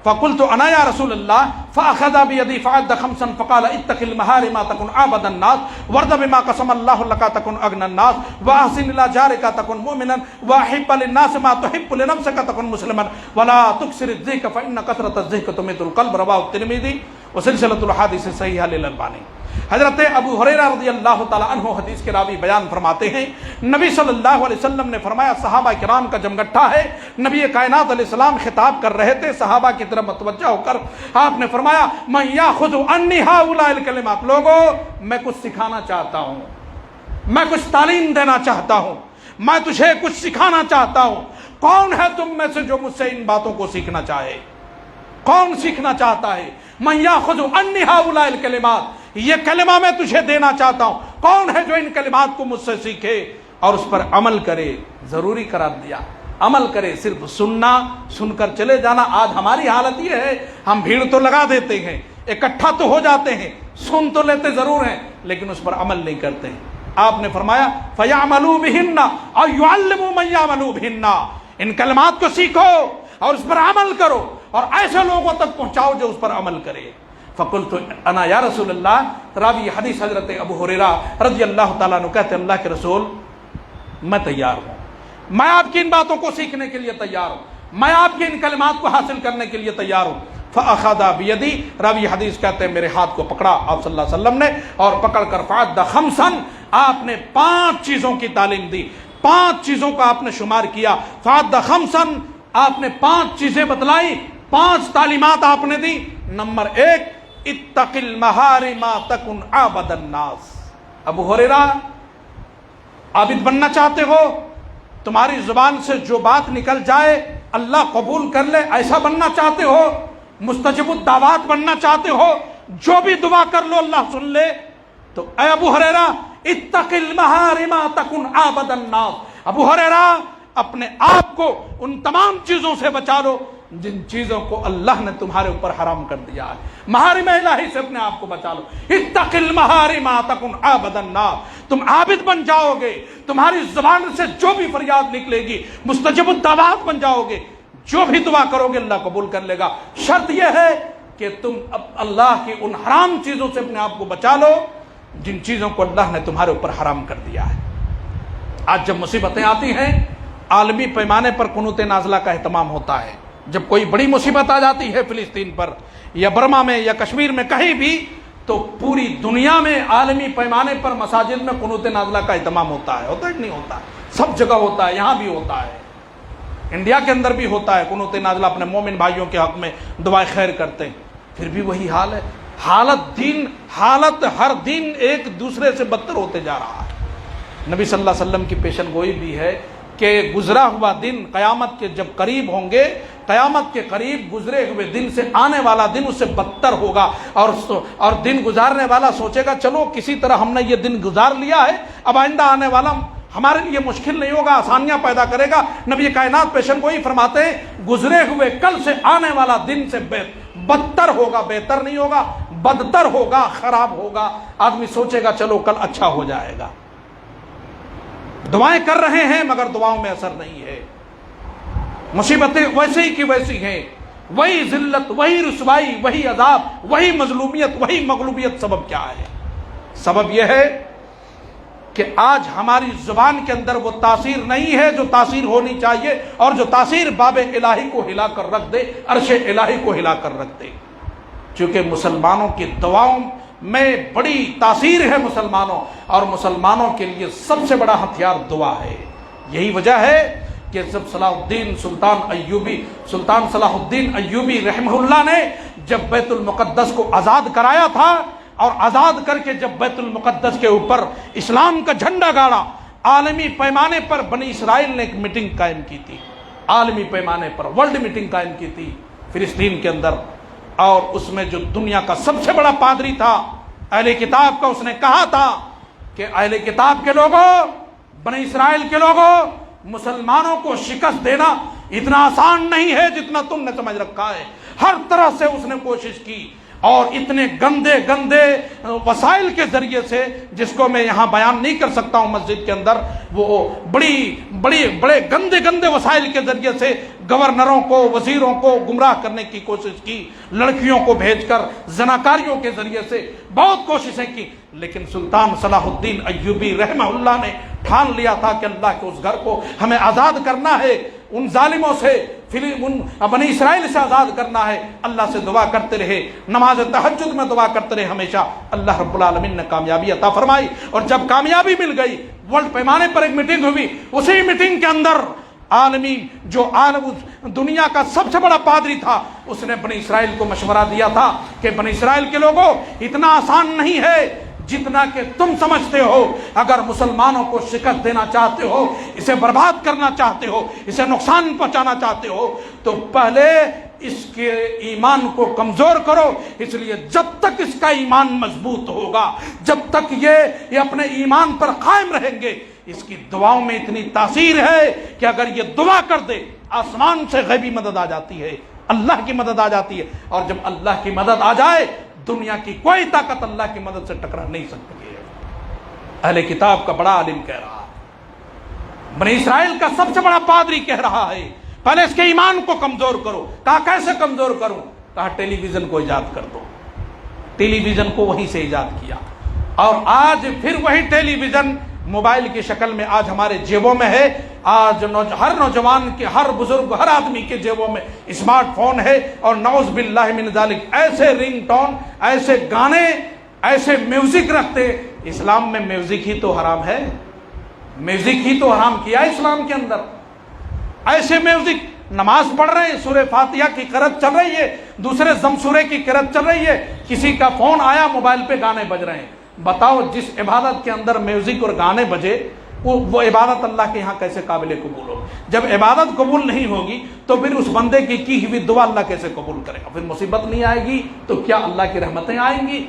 فقلت انا یا رسول اللہ فاخذ بیدی فعد خمسا فقال اتق المحارم تكن عبد الناس وارض بما قسم الله لك تكن اغنى الناس واحسن الى جارك تكن مؤمنا واحب للناس ما تحب لنفسك تكن مسلما ولا تكثر الذكر فان كثرة الذكر تميت القلب رواه الترمذی وسلسلۃ الاحاديث صحیحہ للالبانی۔ حضرت ابو ہریرہ رضی اللہ تعالی عنہ حدیث کے راوی بیان فرماتے ہیں، نبی صلی اللہ علیہ وسلم نے فرمایا، صحابہ کرام کا جمگٹھا ہے، نبی کائنات علیہ السلام خطاب کر رہے تھے، صحابہ کی طرف متوجہ ہو کر آپ نے فرمایا، من یاخذ عنی هؤلاء الکلمات، لوگوں میں کچھ سکھانا چاہتا ہوں، میں کچھ تعلیم دینا چاہتا ہوں، میں تجھے کچھ سکھانا چاہتا ہوں۔ کون ہے تم میں سے جو مجھ سے ان باتوں کو سیکھنا چاہے؟ کون سیکھنا چاہتا ہے؟ من یاخذ عنی هؤلاء الکلمات، یہ کلمہ میں تجھے دینا چاہتا ہوں، کون ہے جو ان کلمات کو مجھ سے سیکھے اور اس پر عمل کرے؟ ضروری قرار دیا، عمل کرے، صرف سننا، سن کر چلے جانا۔ آج ہماری حالت یہ ہے، ہم بھیڑ تو لگا دیتے ہیں، اکٹھا تو ہو جاتے ہیں، سن تو لیتے ضرور ہیں، لیکن اس پر عمل نہیں کرتے ہیں۔ آپ نے فرمایا فَيَعْمَلُوا بِهِنَّ أَوْ يُعَلِّمُوا مَن يَعْمَلُوا بِهِنَّ، ان کلمات کو سیکھو اور اس پر عمل کرو اور ایسے لوگوں تک پہنچاؤ جو اس پر عمل کرے۔ فَقُلْتُ أَنَا يَا رسول اللہ، راوی حدیث حضرت ابو ہریرہ رضی اللہ تعالیٰ عنہ کہتے ہیں اللہ کے رسول میں تیار ہوں، میں آپ کی ان باتوں کو سیکھنے کے لیے تیار ہوں، میں آپ کے ان کلمات کو حاصل کرنے کے لیے تیار ہوں۔ فَأَخَذَ بِيَدِي، راوی حدیث کہتے ہیں میرے ہاتھ کو پکڑا آپ صلی اللہ علیہ وسلم نے، اور پکڑ کر فَعَدَّ خَمْسًا، آپ نے 5 چیزوں کی تعلیم دی، 5 چیزوں کا آپ نے شمار کیا۔ فَعَدَّ خَمْسًا، آپ نے 5 چیزیں بتلائی، 5 تعلیمات آپ نے دی۔ نمبر 1، اتق المحارم تکن عابد الناس۔ ابو ہریرہ، عابد بننا چاہتے ہو؟ تمہاری زبان سے جو بات نکل جائے اللہ قبول کر لے، ایسا بننا چاہتے ہو؟ مستجب الدعوات بننا چاہتے ہو؟ جو بھی دعا کر لو اللہ سن لے؟ تو اے ابو ہریرہ اتق المحارم تکن عابد الناس، ابو ہریرہ اپنے آپ کو ان تمام چیزوں سے بچا لو جن چیزوں کو اللہ نے تمہارے اوپر حرام کر دیا ہے، محارم الہی سے اپنے آپ کو بچا لو۔ اتق المحارم تکن عابد الناس، تم عابد بن جاؤ گے، تمہاری زبان سے جو بھی فریاد نکلے گی مستجب الدعوات بن جاؤ گے، جو بھی دعا کرو گے اللہ قبول کر لے گا۔ شرط یہ ہے کہ تم اب اللہ کی ان حرام چیزوں سے اپنے آپ کو بچا لو جن چیزوں کو اللہ نے تمہارے اوپر حرام کر دیا ہے۔ آج جب مصیبتیں آتی ہیں عالمی پیمانے پر قنوت نازلہ کا اہتمام ہوتا ہے، جب کوئی بڑی مصیبت آ جاتی ہے فلسطین پر یا برما میں یا کشمیر میں کہیں بھی، تو پوری دنیا میں عالمی پیمانے پر مساجد میں قنوت نازلہ کا اہتمام ہوتا ہے کہ نہیں ہوتا؟ سب جگہ ہوتا ہے، یہاں بھی ہوتا ہے، انڈیا کے اندر بھی ہوتا ہے قنوت نازلہ، اپنے مومن بھائیوں کے حق میں دعائیں خیر کرتے ہیں۔ پھر بھی وہی حال ہے، حالت ہر دن ایک دوسرے سے بدتر ہوتے جا رہا ہے۔ نبی صلی اللہ علیہ وسلم کی پیشن گوئی بھی ہے کہ گزرا ہوا دن قیامت کے جب قریب ہوں گے، قیامت کے قریب گزرے ہوئے دن سے آنے والا دن اس سے بدتر ہوگا، اور دن گزارنے والا سوچے گا چلو کسی طرح ہم نے یہ دن گزار لیا ہے، اب آئندہ آنے والا ہمارے لیے مشکل نہیں ہوگا، آسانیاں پیدا کرے گا۔ نبی کائنات پیشن گوئی فرماتے ہیں گزرے ہوئے کل سے آنے والا دن سے بدتر ہوگا، بہتر نہیں ہوگا، بدتر ہوگا، خراب ہوگا۔ آدمی سوچے گا چلو کل اچھا ہو جائے گا، دعائیں کر رہے ہیں مگر دعاؤں میں اثر نہیں ہے، مصیبتیں ویسے ہی کی ویسی ہیں، وہی ذلت، وہی رسوائی، وہی عذاب، وہی مظلومیت، وہی مغلوبیت۔ سبب کیا ہے؟ سبب یہ ہے کہ آج ہماری زبان کے اندر وہ تاثیر نہیں ہے جو تاثیر ہونی چاہیے، اور جو تاثیر باب الہی کو ہلا کر رکھ دے، عرش الہی کو ہلا کر رکھ دے۔ چونکہ مسلمانوں کی دعاؤں میں بڑی تاثیر ہے مسلمانوں، اور مسلمانوں کے لیے سب سے بڑا ہتھیار دعا ہے۔ یہی وجہ ہے کہ جب سلطان صلاح الدین ایوبی رحمہ اللہ نے جب بیت المقدس کو آزاد کرایا تھا، اور آزاد کر کے جب بیت المقدس کے اوپر اسلام کا جھنڈا گاڑا، عالمی پیمانے پر بنی اسرائیل نے ایک میٹنگ قائم کی تھی، عالمی پیمانے پر ورلڈ میٹنگ قائم کی تھی فلسطین کے اندر، اور اس میں جو دنیا کا سب سے بڑا پادری تھا اہل کتاب کا، اس نے کہا تھا کہ اہل کتاب کے لوگوں، بنی اسرائیل کے لوگوں، مسلمانوں کو شکست دینا اتنا آسان نہیں ہے جتنا تم نے سمجھ رکھا ہے۔ ہر طرح سے اس نے کوشش کی، اور اتنے گندے گندے وسائل کے ذریعے سے جس کو میں یہاں بیان نہیں کر سکتا ہوں مسجد کے اندر، وہ بڑے گندے گندے وسائل کے ذریعے سے گورنروں کو، وزیروں کو گمراہ کرنے کی کوشش کی، لڑکیوں کو بھیج کر زناکاریوں کے ذریعے سے بہت کوششیں کی، لیکن سلطان صلاح الدین ایوبی رحمہ اللہ نے ٹھان لیا تھا کہ اللہ کے اس گھر کو ہمیں آزاد کرنا ہے، ان ظالموں سے، ان بنی اسرائیل سے آزاد کرنا ہے۔ اللہ سے دعا کرتے رہے، نماز تہجد میں دعا کرتے رہے، ہمیشہ اللہ رب العالمین نے کامیابی عطا فرمائی، اور جب کامیابی مل گئی، ورلڈ پیمانے پر ایک میٹنگ ہوئی، اسی میٹنگ کے اندر دنیا کا سب سے بڑا پادری تھا، اس نے بنی اسرائیل کو مشورہ دیا تھا کہ بنی اسرائیل کے لوگوں، اتنا آسان نہیں ہے جتنا کہ تم سمجھتے ہو۔ اگر مسلمانوں کو شکست دینا چاہتے ہو، اسے برباد کرنا چاہتے ہو، اسے نقصان پہنچانا چاہتے ہو، تو پہلے اس کے ایمان کو کمزور کرو۔ اس لیے جب تک اس کا ایمان مضبوط ہوگا، جب تک یہ اپنے ایمان پر قائم رہیں گے، اس کی دعاؤں میں اتنی تاثیر ہے کہ اگر یہ دعا کر دے، آسمان سے غیبی مدد آ جاتی ہے، اللہ کی مدد آ جاتی ہے، اور جب اللہ کی مدد آ جائے، دنیا کی کوئی طاقت اللہ کی مدد سے ٹکرا نہیں سکتی ہے۔ اہل کتاب کا بڑا عالم کہہ رہا ہے، بنی اسرائیل کا سب سے بڑا پادری کہہ رہا ہے پہلے اس کے ایمان کو کمزور کرو۔ کہا کیسے کمزور کروں؟ کہا ٹیلی ویژن کو ایجاد کر دو۔ ٹیلی ویژن کو وہیں سے ایجاد کیا، اور آج پھر وہی ٹیلی ویژن موبائل کی شکل میں آج ہمارے جیبوں میں ہے۔ آج ہر نوجوان کے، ہر بزرگ، ہر آدمی کے جیبوں میں اسمارٹ فون ہے، اور نعوذ باللہ من ذالک ایسے رنگ ٹون، ایسے گانے، ایسے میوزک رکھتے۔ اسلام میں میوزک ہی تو حرام ہے، میوزک ہی تو حرام کیا اسلام کے اندر۔ ایسے میوزک، نماز پڑھ رہے ہیں، سورہ فاتحہ کی قرأت چل رہی ہے، دوسرے ضم سورے کی قرأت چل رہی ہے، کسی کا فون آیا، موبائل پہ گانے بج رہے ہیں۔ بتاؤ جس عبادت کے اندر میوزک اور گانے بجے وہ عبادت اللہ کے یہاں کیسے قابل قبول ہو؟ جب عبادت قبول نہیں ہوگی تو پھر اس بندے کی ہوئی دعا اللہ کیسے قبول کرے گا؟ پھر مصیبت نہیں آئے گی تو کیا اللہ کی رحمتیں آئیں گی؟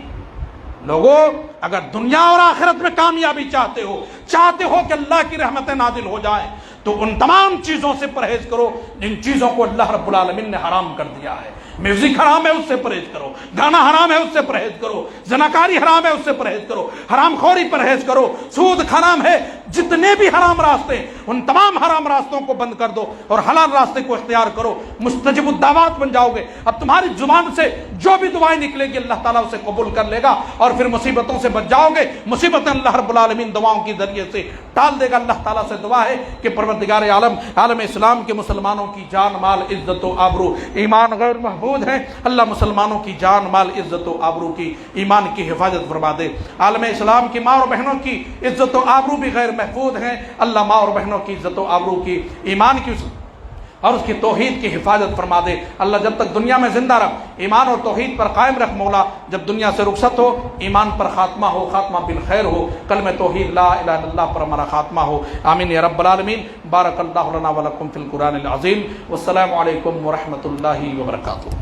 لوگوں، اگر دنیا اور آخرت میں کامیابی چاہتے ہو کہ اللہ کی رحمتیں نازل ہو جائیں، تو ان تمام چیزوں سے پرہیز کرو جن چیزوں کو اللہ رب العالمین نے حرام کر دیا ہے۔ میوزک حرام ہے، اس سے پرہیز کرو۔ گانا حرام ہے، اس سے پرہیز کرو۔ زناکاری حرام ہے، اس سے پرہیز کرو۔ حرام خوری پرہیز کرو۔ سود حرام ہے۔ جتنے بھی حرام راستے ہیں ان تمام حرام راستوں کو بند کر دو اور حلال راستے کو اختیار کرو۔ مستجب الدعوات بن جاؤ گے۔ اب تمہاری زبان سے جو بھی دعائیں نکلے گی اللہ تعالیٰ اسے قبول کر لے گا، اور پھر مصیبتوں سے بچ جاؤ گے۔ مصیبتیں اللہ رب العالمین دعاؤں کے ذریعے سے ٹال دے گا۔ اللہ تعالیٰ سے دعا ہے کہ پروردگار عالم اسلام کے مسلمانوں کی جان مال عزت و آبرو ایمان غیر محفوظ ہیں، اللہ مسلمانوں کی جان مال عزت و آبرو کی ایمان کی حفاظت فرما دے۔ عالم اسلام کی ماں اور بہنوں کی عزت و آبرو بھی غیر محفوظ ہیں، اللہ ماں اور بہنوں کی عزت و آبرو کی، ایمان کی اور اس کی توحید کی حفاظت فرما دے۔ اللہ جب تک دنیا میں زندہ رکھ ایمان اور توحید پر قائم رکھ مولا، جب دنیا سے رخصت ہو ایمان پر خاتمہ ہو، خاتمہ بالخیر ہو، کلمہ توحید لا الہ الا اللہ پر ہمارا خاتمہ ہو، آمین یا رب العالمین۔ بارک اللہ لنا ولکم فی القرآن العظیم، والسلام علیکم ورحمۃ اللہ وبرکاتہ۔